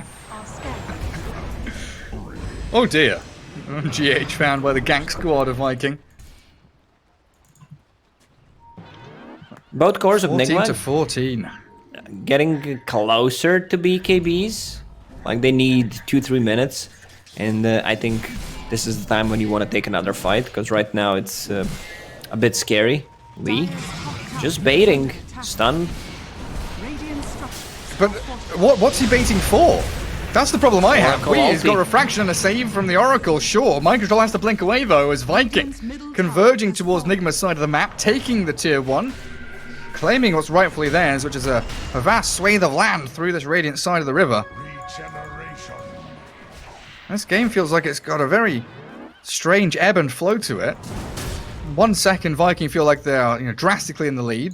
Oh dear. GH found by the gank squad of Viking. Both cores of Nigma 14. Getting closer to BKBs. Like they need 2-3 minutes. And I think this is the time when you want to take another fight. Because right now it's a bit scary. Lee, just baiting. Stun. But what's he baiting for? That's the problem I have. He's got refraction and a save from the Oracle, sure. Mind control has to blink away though as Viking converging towards Nigma's side of the map, taking the tier 1, claiming what's rightfully theirs, which is a vast swathe of land through this radiant side of the river. This game feels like it's got a very strange ebb and flow to it. 1 second Viking feel like they're drastically in the lead.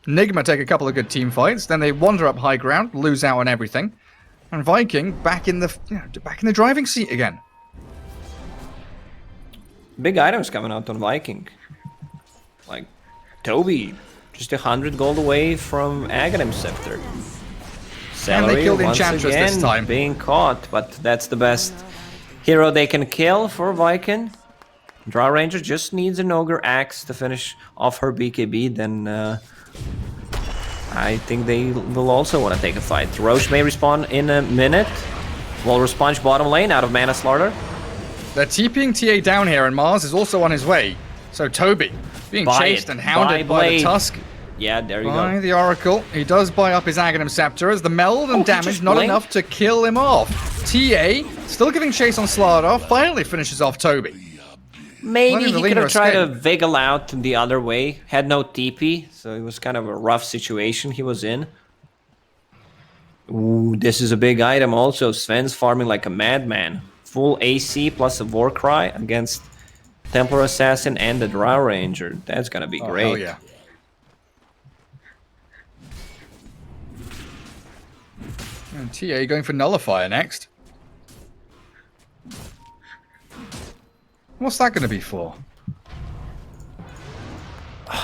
Nigma take a couple of good team fights, then they wander up high ground, lose out on everything. And Viking back in the driving seat again. Big items coming out on Viking. Like Toby, just 100 gold away from Aghanim Scepter. Celery, and they killed once Enchantress again, this time. Being caught, but that's the best hero they can kill for Viking. Draw Ranger just needs an Ogre Axe to finish off her BKB, then I think they will also want to take a fight. Roche may respawn in a minute. Will response bottom lane out of Mana Slaughter. They're TPing TA down here, and Mars is also on his way. So Toby being chased and hounded by the Tusk. Yeah, there you by go. the Oracle. He does buy up his Aghanim Scepter as the meld and damage not enough to kill him off. TA still giving chase on Slardar, finally finishes off Toby. Maybe he could have tried to wiggle out the other way. Had no TP, so it was kind of a rough situation he was in. Ooh, this is a big item also. Sven's farming like a madman. Full AC plus a Warcry against Templar Assassin and the Drow Ranger. That's gonna be great. Hell yeah. And TA going for Nullifier next. What's that going to be for?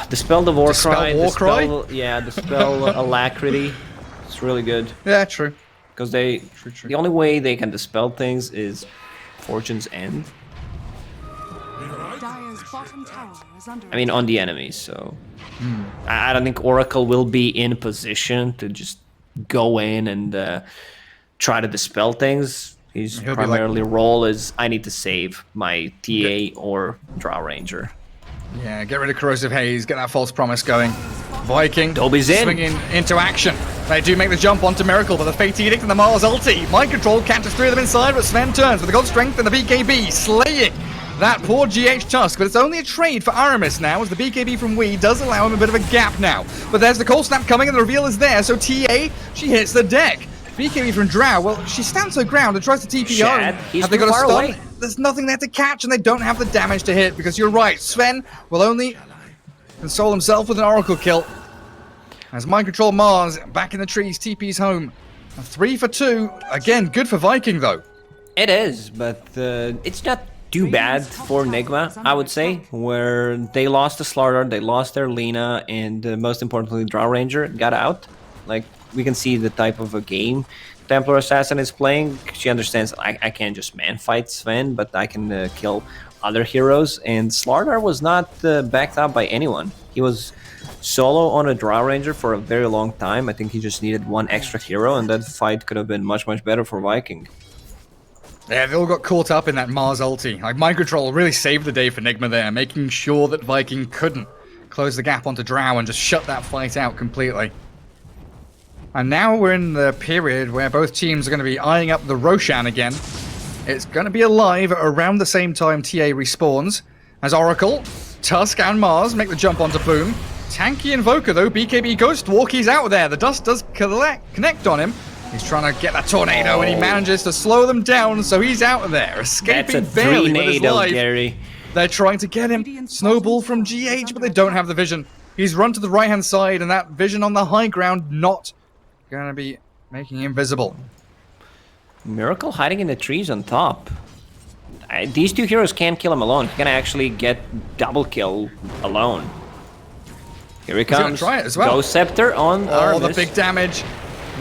Dispel the Warcry. Dispel Dispel Alacrity. It's really good. Yeah, true. Because the only way they can dispel things is Fortune's End. I mean, on the enemies, so... I don't think Oracle will be in position to just go in and try to dispel things. His primarily role is I need to save my TA or Drow Ranger. Yeah, get rid of Corrosive Haze, get that False Promise going. Viking Toby's in. Swinging into action. They do make the jump onto Miracle, but the Fate Edict and the Mars ulti. Mind control catches 3 of them inside, but Sven turns with the God Strength and the BKB, slaying that poor GH Tusk. But it's only a trade for Aramis now, as the BKB from Wii does allow him a bit of a gap now. But there's the Cold Snap coming, and the reveal is there, so TA, she hits the deck. BKB from Drow, well, she stands her ground and tries to TP home. Have they got a stun? Away. There's nothing there to catch, and they don't have the damage to hit, because you're right, Sven will only console himself with an Oracle kill. As Mind Control Mars, back in the trees, TP's home. A 3 for 2. Again, good for Viking, though. It is, but it's not too bad for Nigma, I would say, where they lost the Slardar, they lost their Lina, and most importantly, Drow Ranger got out. Like, we can see the type of a game Templar Assassin is playing. She understands I can't just man-fight Sven, but I can kill other heroes, and Slardar was not backed up by anyone. He was solo on a Drow Ranger for a very long time. I think he just needed one extra hero, and that fight could have been much, much better for Viking. Yeah, they all got caught up in that Mars ulti. Like, Mind Control really saved the day for Nigma there, making sure that Viking couldn't close the gap onto Drow and just shut that fight out completely. And now we're in the period where both teams are going to be eyeing up the Roshan again. It's going to be alive at around the same time TA respawns, as Oracle, Tusk, and Mars make the jump onto Boom. Tanky Invoker, though, BKB Ghost Walk, he's out there. The dust does connect on him. He's trying to get that tornado, and he manages to slow them down, so he's out there, escaping barely with his life. Gary. They're trying to get him. Snowball from GH, but they don't have the vision. He's run to the right-hand side, and that vision on the high ground not going to be making him visible. Miracle hiding in the trees on top. These two heroes can't kill him alone. He's going to actually get double kill alone. Here he comes. Try it as well. Ghost Scepter on Artemis. Oh, the big damage.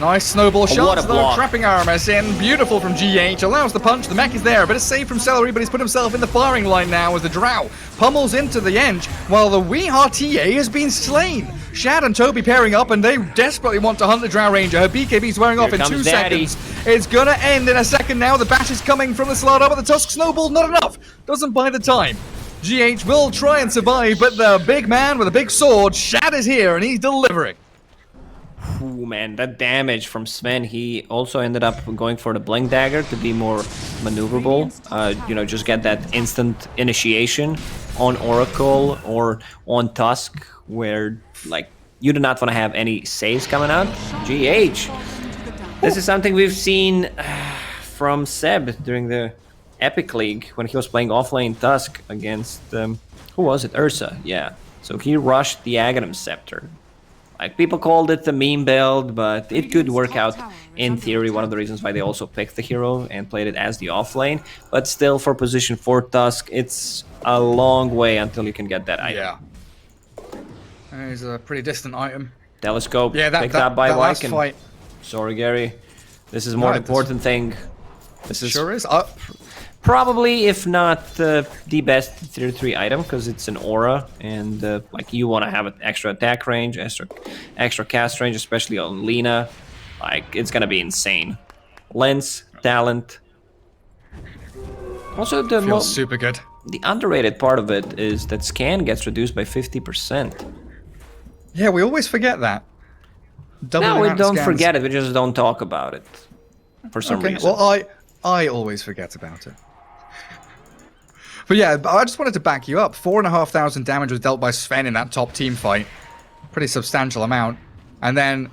Nice snowball shots, though, trapping Aramis in. Beautiful from GH, allows the punch, the mech is there, but it's saved from Celery, but he's put himself in the firing line now as the Drow pummels into the edge, while the Weehar TA has been slain. Shad and Toby pairing up, and they desperately want to hunt the Drow Ranger. Her BKB's wearing off in 2 seconds. It's gonna end in a second now. The bash is coming from the Slardar, but the Tusk Snowball, not enough. Doesn't buy the time. GH will try and survive, but the big man with a big sword, Shad, is here, and he's delivering. Ooh, man, that damage from Sven. He also ended up going for the Blink Dagger to be more maneuverable. You know, just get that instant initiation on Oracle or on Tusk, where, like, you do not want to have any saves coming out. GH. This is something we've seen from Seb during the Epic League when he was playing offlane Tusk against, who was it? Ursa, yeah. So he rushed the Aghanim Scepter. Like, people called it the meme build, but it could work out in theory. One of the reasons why they also picked the hero and played it as the offlane. But still, for position 4 Tusk, it's a long way until you can get that item. Yeah. It's a pretty distant item. Telescope picked up by Viking. Fight. Sorry, Gary. This is more important thing. This is sure is. Probably, if not the best tier 3 item, because it's an aura, and like, you want to have an extra attack range, extra cast range, especially on Lina. Like, it's gonna be insane. Lens, talent. Also, the feels super good. The underrated part of it is that scan gets reduced by 50%. Yeah, we always forget that. No, we don't forget it. We just don't talk about it for some reason. Well, I always forget about it. But yeah, I just wanted to back you up. 4,500 damage was dealt by Sven in that top team fight. Pretty substantial amount. And then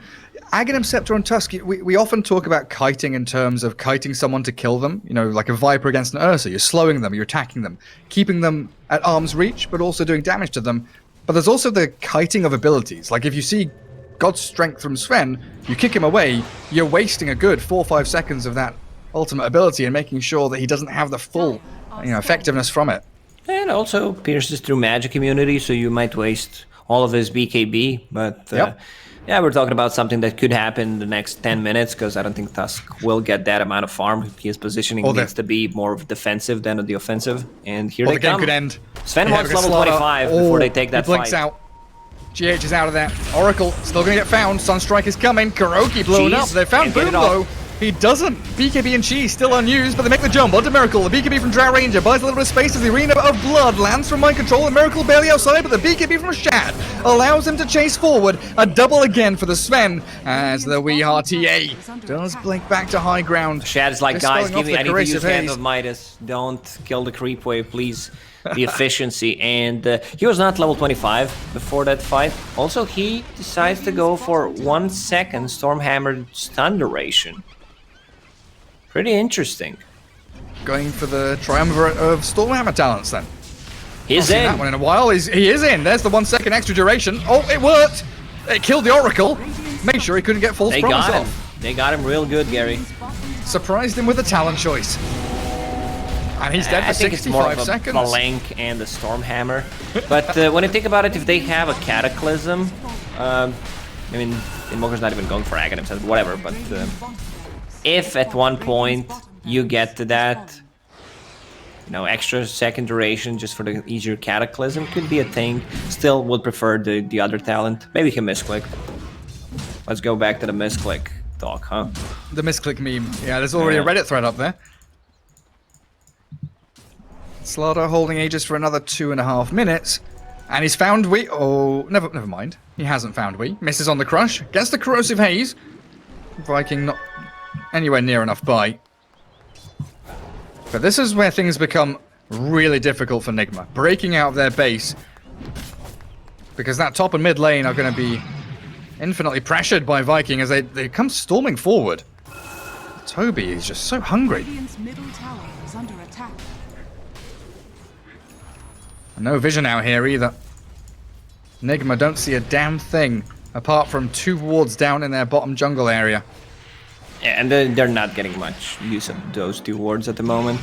Aghanim Scepter on Tusk, we often talk about kiting in terms of kiting someone to kill them. You know, like a Viper against an Ursa. You're slowing them, you're attacking them, keeping them at arm's reach, but also doing damage to them. But there's also the kiting of abilities. Like, if you see God's Strength from Sven, you kick him away, you're wasting a good 4 or 5 seconds of that ultimate ability and making sure that he doesn't have the full, you know, effectiveness from it. And also pierces through magic immunity, so you might waste all of his BKB. But yeah, we're talking about something that could happen in the next 10 minutes, because I don't think Tusk will get that amount of farm. His positioning needs to be more defensive than the offensive. And here they come. The game could end. Sven wants level 25 before they take that blinks fight. Out. GH is out of there. Oracle still going to get found. Sunstrike is coming. Kuroki blown up. They found Boom, though. He doesn't. BKB and Chi still unused, but they make the jump onto Miracle. The BKB from Drow Ranger buys a little bit of space as the Arena of Blood lands from Mind Control. And Miracle barely outside, but the BKB from Shad allows him to chase forward. A double again for the Sven as the Weehar TA does blink back to high ground. Shad's like, guys, give me, I need to use Hand of Midas. Don't kill the creep wave, please. The efficiency, and he was not level 25 before that fight. Also, he decides to go for 1 second Stormhammer stun duration. Pretty interesting. Going for the triumvirate of Stormhammer talents then. He's in. That one in a while. He is in. There's the 1 second extra duration. Oh, it worked. It killed the Oracle. Made sure he couldn't get false promise off. They got him real good, Gary. Surprised him with a talent choice. And he's dead for I think it's more 65 of a seconds. Blank and the Stormhammer. But when you think about it, if they have a Cataclysm, I mean, Invoker's not even going for Aghanim, so whatever, but if at one point you get to that, you know, extra second duration just for the easier Cataclysm could be a thing. Still would prefer the other talent. Maybe he can misclick. Let's go back to the misclick talk, huh? The misclick meme. Yeah, there's already a Reddit thread up there. Slardar holding Aegis for another 2.5 minutes. And he's found we. Oh, never mind. He hasn't found we. Misses on the crush. Gets the corrosive haze. Viking not anywhere near enough by. But this is where things become really difficult for Nigma. Breaking out of their base. Because that top and mid lane are going to be infinitely pressured by Viking as they come storming forward. Toby is just so hungry. Radiant's middle tower is under attack. No vision out here either. Nigma don't see a damn thing apart from 2 wards down in their bottom jungle area. Yeah, and they're not getting much use of those 2 wards at the moment.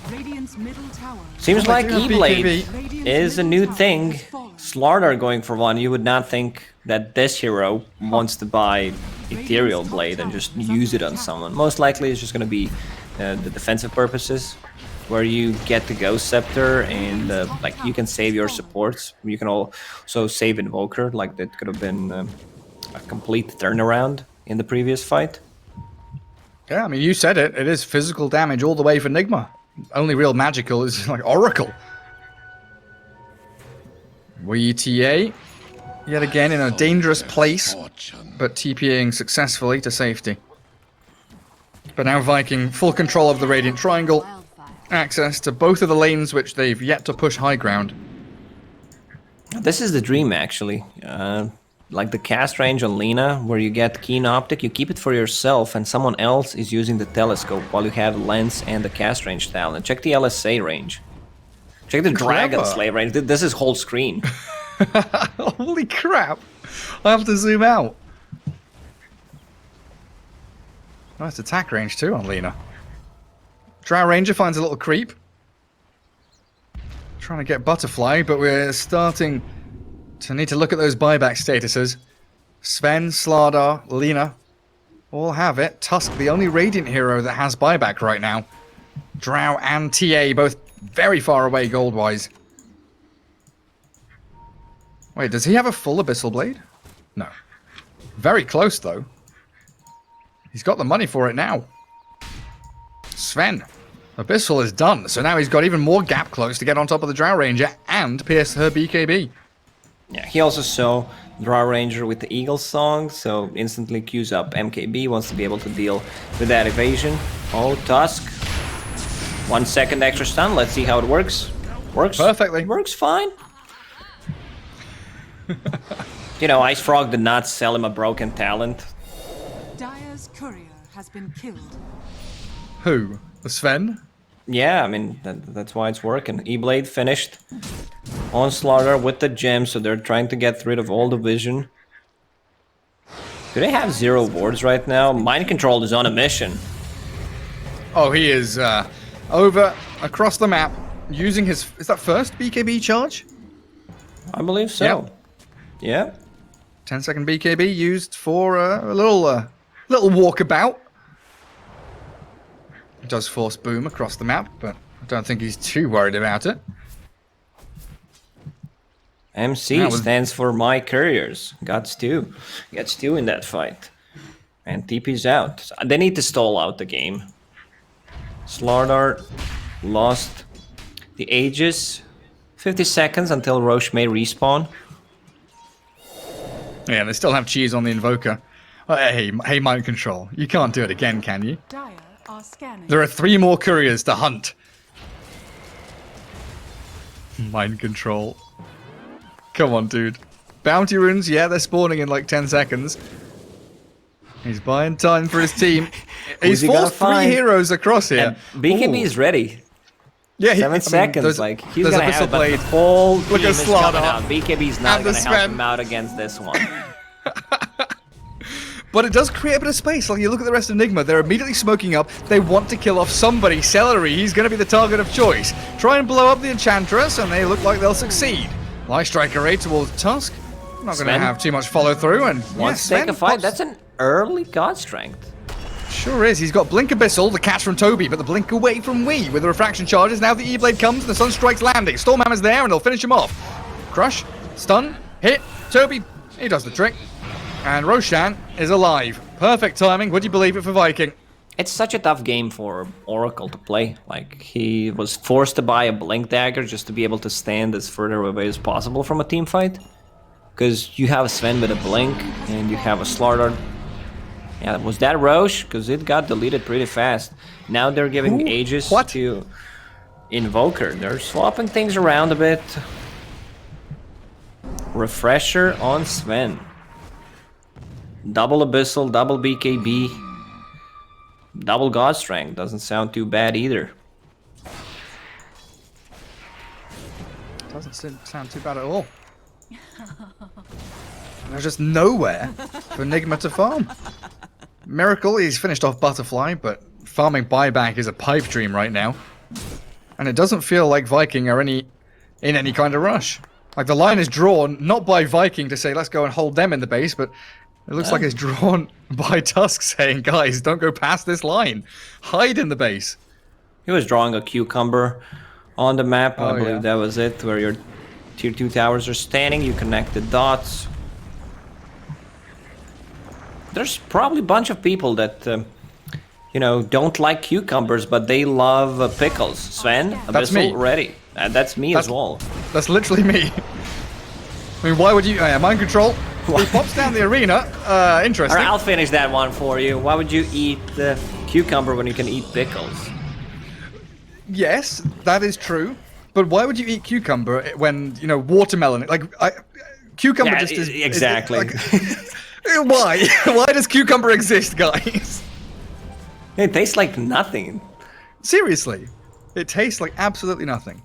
Radiant's middle tower. Seems like do have E-Blade BKB. is a new thing. Slardar going for one. You would not think that this hero wants to buy Ethereal Blade and just use it on someone. Most likely it's just going to be the defensive purposes, where you get the Ghost Scepter and like you can save your supports. You can also save Invoker. Like that could have been a complete turnaround in the previous fight. Yeah, I mean, you said it. It is physical damage all the way for Nigma. Only real magical is like Oracle. WTA, yet again in a dangerous place, but TPing successfully to safety. But now Viking, full control of the Radiant Triangle, access to both of the lanes which they've yet to push high ground. This is the dream, actually. Like the cast range on Lina, where you get Keen Optic, you keep it for yourself, and someone else is using the telescope while you have Lens and the cast range talent. Check the LSA range. Check the Dragon Slave range. This is whole screen. Holy crap! I have to zoom out. Nice attack range too on Lina. Drow Ranger finds a little creep. Trying to get Butterfly, but we're starting to need to look at those buyback statuses. Sven, Slardar, Lina all have it. Tusk, the only Radiant hero that has buyback right now. Drow and TA both very far away gold-wise. Wait, does he have a full Abyssal Blade? No. Very close, though. He's got the money for it now. Sven. Abyssal is done, so now he's got even more gap close to get on top of the Drow Ranger and pierce her BKB. Yeah, he also saw Drow Ranger with the Eagle Song, so instantly queues up MKB, wants to be able to deal with that evasion. Oh, Tusk. 1 second extra stun, let's see how it works. Works perfectly. Works fine. You know, Ice Frog did not sell him a broken talent. Dire's courier has been killed. Who? Sven? Yeah, I mean, that's why it's working. E-Blade finished on Slardar with the gem, so they're trying to get rid of all the vision. Do they have 0 wards right now? Mind Control is on a mission. Oh, he is over across the map using his... Is that first BKB charge? I believe so. Yep. Yeah. 10-second BKB used for a little walkabout. Does force boom across the map, but I don't think he's too worried about it. MC stands for My Couriers. Gets two in that fight. And TP's out. They need to stall out the game. Slardar lost the Aegis. 50 seconds until Roche may respawn. Yeah, they still have cheese on the Invoker. Hey, Mind Control. You can't do it again, can you? Dire are scanning. There are 3 more couriers to hunt. Mind Control. Come on, dude. Bounty runes, yeah, they're spawning in like 10 seconds. He's buying time for his team. He's forced 3 heroes across here. And BKB is ready. Yeah, 7 seconds. Like he's gonna have it, but the whole team is coming out. BKB's not gonna help him out against this one. but it does create a bit of space. Like, you look at the rest of Nigma, they're immediately smoking up. They want to kill off somebody. Celery, he's going to be the target of choice. Try and blow up the Enchantress, and they look like they'll succeed. Light Strike Array towards Tusk. Not going to have too much follow through, and wants to take a fight. That's an early God Strength. Sure is. He's got Blink Abyssal, the catch from Toby, but the blink away from Wii with the refraction charges. Now the E-Blade comes and the Sunstrike's landing. Stormhammer's there and they'll finish him off. Crush, stun, hit, Toby, he does the trick. And Roshan is alive. Perfect timing, would you believe it, for Viking? It's such a tough game for Oracle to play. Like, he was forced to buy a Blink Dagger just to be able to stand as further away as possible from a team fight. Because you have Sven with a Blink, and you have a Slardar. Yeah, was that Roche? Because it got deleted pretty fast. Now they're giving Aegis to Invoker. They're swapping things around a bit. Refresher on Sven. Double Abyssal, double BKB. Double God Strength. Doesn't sound too bad either. Doesn't sound too bad at all. There's just nowhere for Nigma to farm. Miracle, he's finished off Butterfly, but farming buyback is a pipe dream right now. And it doesn't feel like Viking are in any kind of rush. Like, the line is drawn not by Viking to say, let's go and hold them in the base, but it looks like it's drawn by Tusk saying, guys, don't go past this line. Hide in the base. He was drawing a cucumber on the map. I believe that was it, where your tier 2 towers are standing. You connect the dots. There's probably a bunch of people that, you know, don't like cucumbers, but they love pickles. Sven, that's me. Ready. That's me as well. That's literally me. I mean, why would you... mind control. He pops down the arena. Interesting. Alright, I'll finish that one for you. Why would you eat the cucumber when you can eat pickles? Yes, that is true. But why would you eat cucumber when, you know, watermelon... Like, cucumber just is... Exactly. Why? Why does cucumber exist, guys? It tastes like nothing. Seriously. It tastes like absolutely nothing.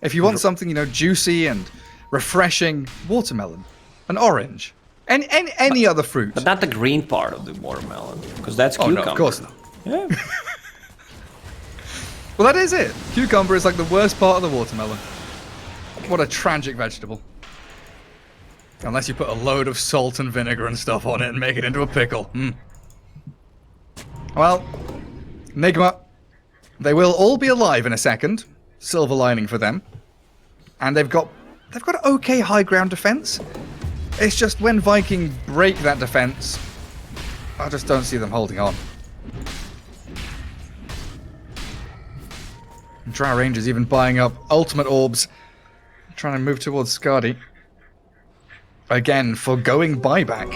If you want something, you know, juicy and refreshing, watermelon. An orange. And any other fruit. But not the green part of the watermelon. Because that's cucumber. Oh, no, of course not. Yeah. Well, that is it. Cucumber is like the worst part of the watermelon. What a tragic vegetable. Unless you put a load of salt and vinegar and stuff on it and make it into a pickle. Well, Nigma, they will all be alive in a second. Silver lining for them. And they've got okay high ground defense. It's just when Viking break that defense, I just don't see them holding on. And Drow Rangers even buying up ultimate orbs, trying to move towards Skadi. Again, forgoing buyback.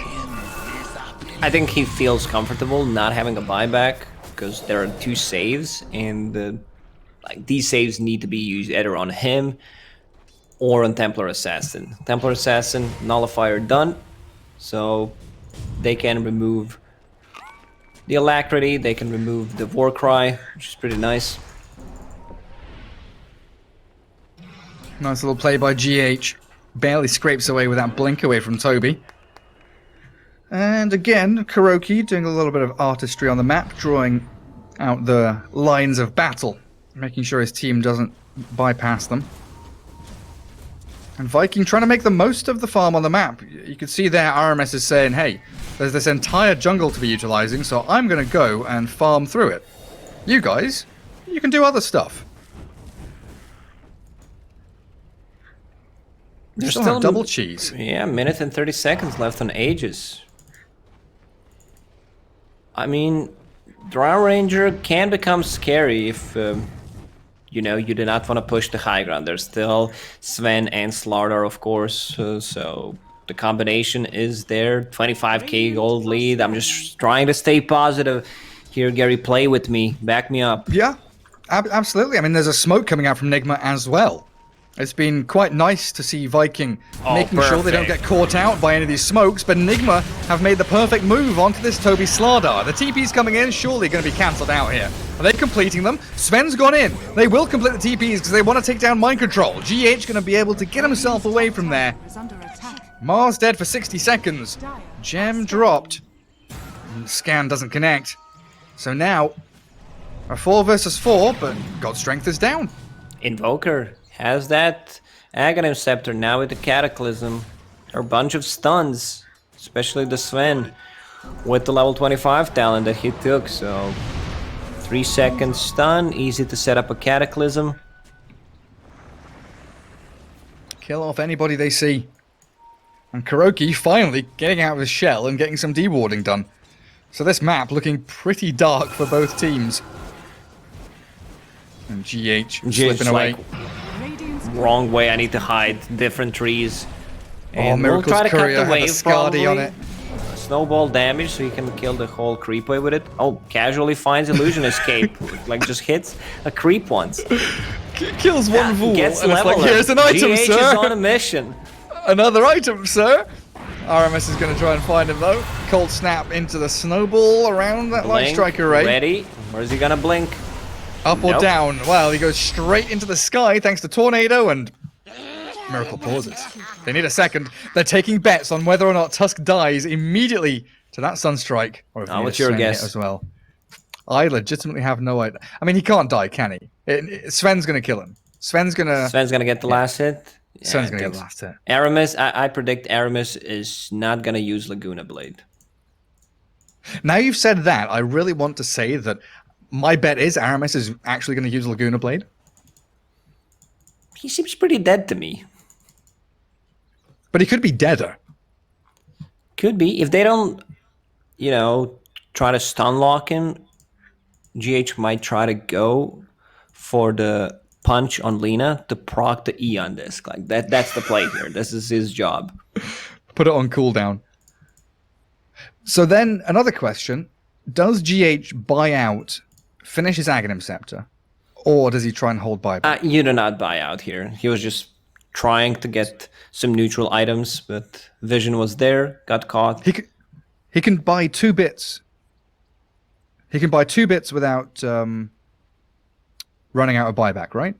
I think he feels comfortable not having a buyback because there are 2 saves, and like these saves need to be used either on him or on Templar Assassin. Templar Assassin, Nullifier done, so they can remove the Alacrity, they can remove the Warcry, which is pretty nice. Nice little play by GH. Barely scrapes away with that blink away from Toby. And again, Kuroki doing a little bit of artistry on the map, drawing out the lines of battle, making sure his team doesn't bypass them. And Viking trying to make the most of the farm on the map. You can see there RMS is saying, hey, there's this entire jungle to be utilizing, so I'm going to go and farm through it. You guys, you can do other stuff. There's still double cheese. Yeah, minute and 30 seconds left on Aegis. I mean, Drow Ranger can become scary if, you know, you do not want to push the high ground. There's still Sven and Slardar, of course, so the combination is there. 25k gold lead. I'm just trying to stay positive. Here, Gary, play with me. Back me up. Yeah, absolutely. I mean, there's a smoke coming out from Nigma as well. It's been quite nice to see Viking making sure they don't get caught out by any of these smokes, but Nigma have made the perfect move onto this Toby Slardar. The TP's coming in, surely going to be cancelled out here. Are they completing them? Sven's gone in. They will complete the TPs because they want to take down mind control. GH going to be able to get himself away from there. Mars dead for 60 seconds. Gem dropped. Scan doesn't connect. So now, a 4 versus 4, but God Strength is down. Invoker has that Aghanim Scepter now with the Cataclysm. A bunch of stuns, especially the Sven with the level 25 talent that he took. So 3-second stun, easy to set up a Cataclysm. Kill off anybody they see. And Kuroki finally getting out of his shell and getting some dewarding done. So this map looking pretty dark for both teams. And GH slipping away. Like, wrong way, I need to hide different trees. And Miracle's we'll try to Courier cut the had a wave Skadi on it. Snowball damage so you can kill the whole creep wave with it. Oh, casually finds Illusion Escape. Like just hits a creep once. Kills one fool. Gets and it's level. like, here's an item, GH sir. is on a mission. Another item, sir. RMS is going to try and find him though. Cold snap into the snowball around that light strike array. Ready? Where's he gonna blink? Up or Nope. down? Well, he goes straight into the sky thanks to Tornado and Miracle pauses. They need a second. They're taking bets on whether or not Tusk dies immediately to that Sunstrike. Or if What's Sven your guess? hit as well. I legitimately have no idea. I mean, he can't die, can he? Sven's going to kill him. Sven's going to get the last hit. Yeah, Sven's going to I get the think last hit. Aramis, I predict Aramis is not gonna use Laguna Blade. Now you've said that, I really want to say that my bet is Aramis is actually going to use Laguna Blade. He seems pretty dead to me. But he could be deader. Could be. If they don't, try to stun lock him, GH might try to go for the punch on Lina to proc the Eon disc. Like that's the play here. This is his job. Put it on cooldown. So then another question. Does GH buy out, finish his Aghanim Scepter, or does he try and hold buyback? You do not buy out here. He was just trying to get some neutral items, but Vision was there, got caught. He can buy 2 bits. He can buy 2 bits without running out of buyback, right?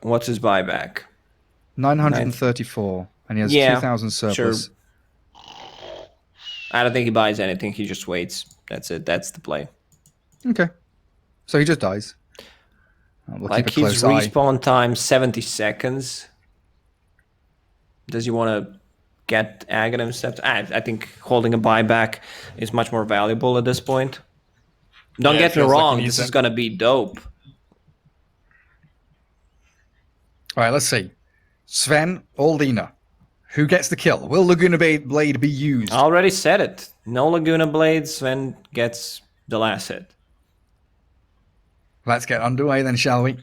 What's his buyback? 934, and he has 2,000 surplus. Sure. I don't think he buys anything. He just waits. That's it. That's the play. Okay. So he just dies. We'll Like keep a his close eye. respawn time 70 seconds. Does he want to get Aghanim Scepter? I think holding a buyback is much more valuable at this point. Don't get me feels like wrong. he This needs is going to be dope. All right, let's see. Sven or Lina? Who gets the kill? Will Laguna Blade be used? I already said it. No Laguna Blade. Sven gets the last hit. Let's get underway then, shall we?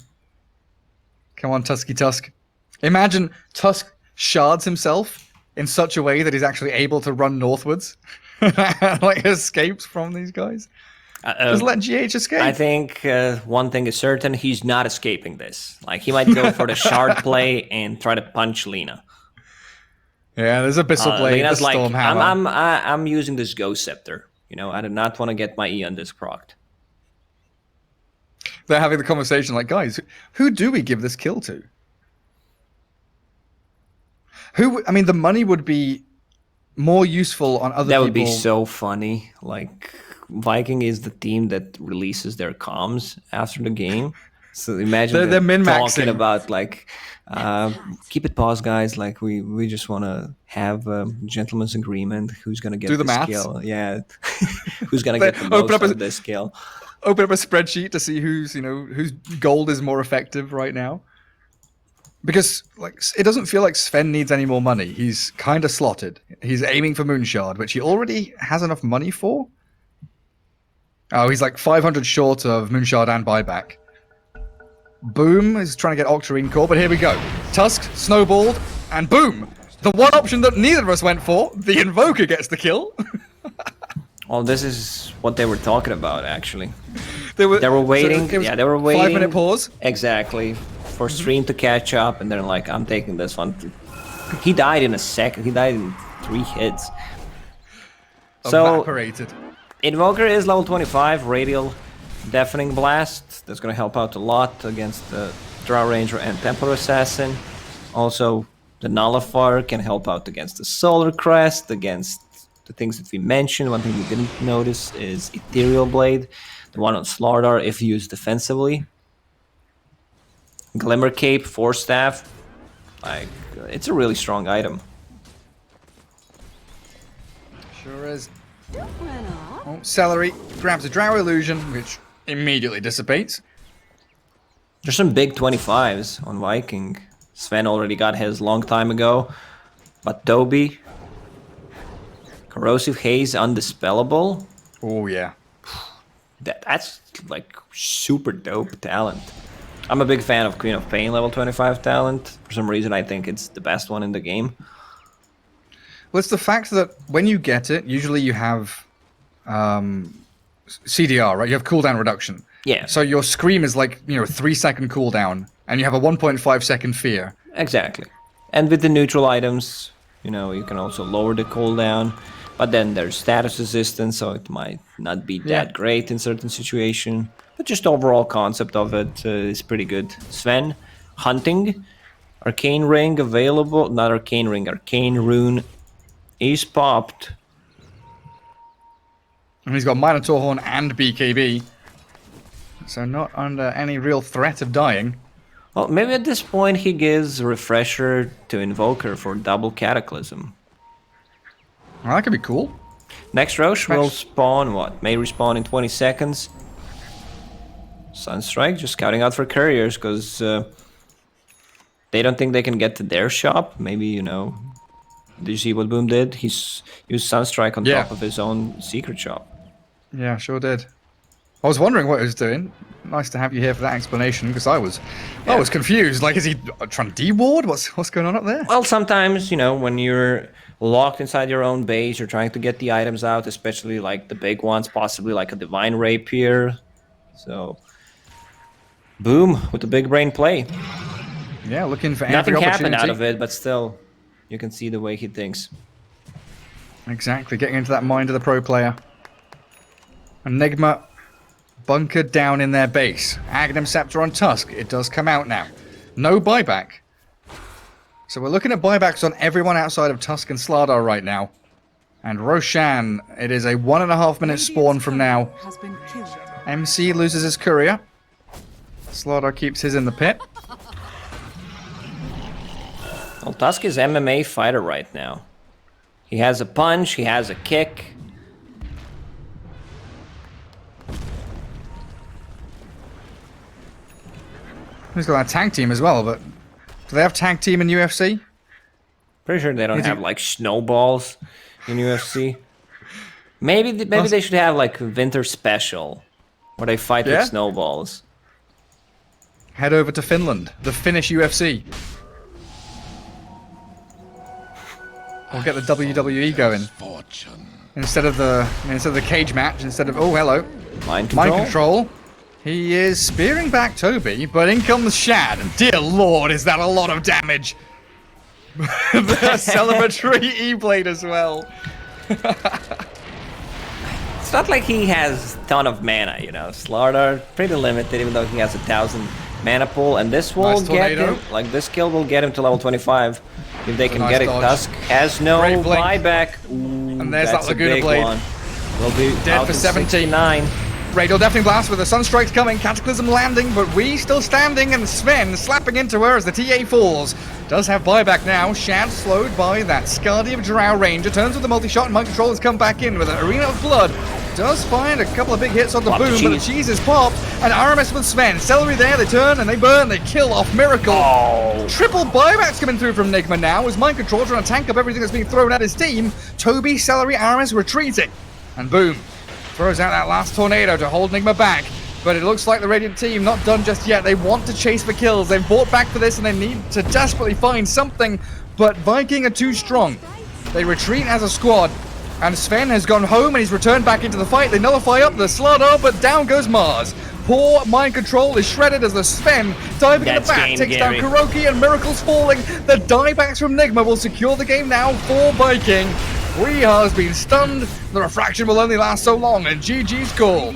Come on, Tusky Tusk. Imagine Tusk shards himself in such a way that he's actually able to run northwards. Like escapes from these guys. Just let GH escape. I think one thing is certain. He's not escaping this. Like he might go for the shard play and try to punch Lina. Yeah, there's Abyssal Blade, Lina's the like, Storm Hammer. I'm using this Ghost Scepter. I do not want to get my Eon disc procced. They're having the conversation like, guys, who do we give this kill to? The money would be more useful on other people. That would be so funny. Like, Viking is the team that releases their comms after the game. So imagine they're min-maxing. talking about like, keep it paused, guys. Like we just want to have a gentleman's agreement. Who's gonna get the maths? Kill? Yeah, who's gonna get the most of this kill? Open up a spreadsheet to see whose gold is more effective right now. Because it doesn't feel like Sven needs any more money. He's kind of slotted. He's aiming for Moonshard, which he already has enough money for. Oh, he's like 500 short of Moonshard and buyback. Boom is trying to get Octarine Core, but here we go. Tusk, snowballed, and boom! The one option that neither of us went for, the Invoker gets the kill. Well, this is what they were talking about, actually. They were waiting. They were waiting. 5-minute pause. Exactly. For stream to catch up, and they're like, I'm taking this one. He died in a second. He died in 3 hits. So, Evaporated. Invoker is level 25, Radial Deafening Blast. That's going to help out a lot against the Drow Ranger and Templar Assassin. Also, the Nullifier can help out against the Solar Crest, against the things that we mentioned. One thing we didn't notice is Ethereal Blade, the one on Slardar, if used defensively. Glimmer Cape, Force Staff, like, it's a really strong item. Sure is. Oh, Celery grabs a Drow Illusion, which immediately dissipates. There's some big 25s on Viking. Sven already got his long time ago. But Toby, Corrosive Haze, Undispellable. Oh, yeah. That's like super dope talent. I'm a big fan of Queen of Pain level 25 talent. For some reason, I think it's the best one in the game. Well, it's the fact that when you get it, usually you have CDR, right? You have cooldown reduction. Yeah. So your Scream is like, you know, 3-second cooldown, and you have a 1.5-second fear. Exactly. And with the neutral items, you know, you can also lower the cooldown. But then there's status resistance, so it might not be that great in certain situations. But just the overall concept of it is pretty good. Sven, Hunting, Arcane Ring available. Not Arcane Ring, Arcane Rune is popped. And he's got Minotaur Horn and BKB. So not under any real threat of dying. Well, maybe at this point he gives Refresher to Invoker for double Cataclysm. Well, that could be cool. Next Roche will spawn, what? May respawn in 20 seconds. Sunstrike just scouting out for couriers because they don't think they can get to their shop. Maybe, you know, did you see what Boom did? He's used Sunstrike on top of his own secret shop. Yeah, sure did. I was wondering what he was doing. Nice to have you here for that explanation, because I was confused. Like, is he trying to de-ward? What's going on up there? Well, sometimes, you know, when you're locked inside your own base, you're trying to get the items out, especially like the big ones, possibly like a Divine Rapier. So, Boom with the big brain play. Yeah, looking for Nothing every happened opportunity. out of it, but still, you can see the way he thinks. Exactly, getting into that mind of the pro player. Nigma bunkered down in their base. Aghanim Scepter on Tusk. It does come out now. No buyback. So we're looking at buybacks on everyone outside of Tusk and Slardar right now. And Roshan, it is a 1.5-minute spawn from now. Has been killed. MC loses his courier. Slardar keeps his in the pit. Well, Tusk is MMA fighter right now. He has a punch, he has a kick. He's got a tag team as well, but do they have tag team in UFC? Pretty sure they don't have like snowballs in UFC. Maybe they should have like a winter special where they fight with snowballs. Head over to Finland, the Finnish UFC. We'll get the WWE going. Instead of the cage match, instead of Mind control. He is spearing back Toby, but in comes Shad, and dear lord, is that a lot of damage! The celebratory E-Blade as well. It's not like he has a ton of mana, you know. Slardar, pretty limited, even though he has 1,000 mana pool, and this will get him, like this kill will get him to level 25. If they can get it, Tusk has no buyback. Ooh, and there's that Laguna Blade. One. Will be Dead for 79. Radial Deafening Blast with the Sunstrike's coming, Cataclysm landing, but we still standing, and Sven slapping into her as the TA falls. Does have buyback now. Shad slowed by that Scardy of Drow Ranger. Turns with the multi-shot, and Mind Control has come back in with an Arena of Blood. Does find a couple of big hits on the boom, but the cheese is popped. And RMS with Sven. Celery there, they turn and they burn, they kill off Miracle. Oh. Triple buybacks coming through from Nigma now, as Mind Control trying to tank up everything that's being thrown at his team. Toby, Celery, RMS retreating. And boom. Throws out that last tornado to hold Nigma back. But it looks like the Radiant team not done just yet. They want to chase for kills. They've bought back for this and they need to desperately find something. But Viking are too strong. They retreat as a squad. And Sven has gone home and he's returned back into the fight. They nullify up the Slardar, but down goes Mars. Poor Mind Control is shredded as the Sven diving in the back takes down Kuroki and Miracle's falling. The diebacks from Nigma will secure the game now for Viking. Weeha has been stunned. The refraction will only last so long, and GG's call.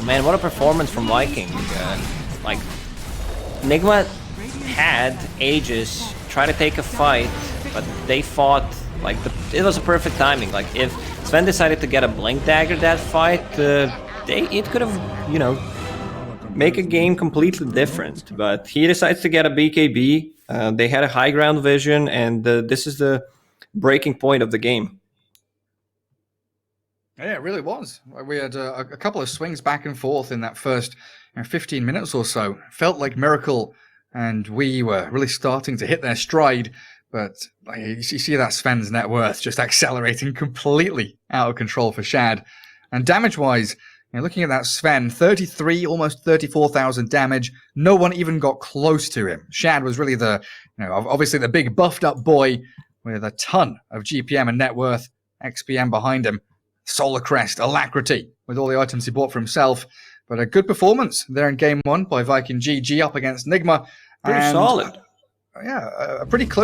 Man, what a performance from Viking. Like, Nigma had Aegis try to take a fight, but they fought Like it was a perfect timing. Like if Sven decided to get a blink dagger that fight, it could have, you know, make a game completely different. But he decides to get a BKB. They had a high ground vision, and this is the breaking point of the game. Yeah, it really was. We had a couple of swings back and forth in that first 15 minutes or so. Felt like Miracle and we were really starting to hit their stride, but you see that Sven's net worth just accelerating completely out of control for Shad. And damage-wise, looking at that Sven, 33, almost 34,000 damage. No one even got close to him. Shad was really obviously the big buffed-up boy with a ton of GPM and net worth, XPM behind him. Solar Crest, Alacrity, with all the items he bought for himself. But a good performance there in Game 1 by Viking GG up against Nigma. Pretty solid. Yeah, a pretty close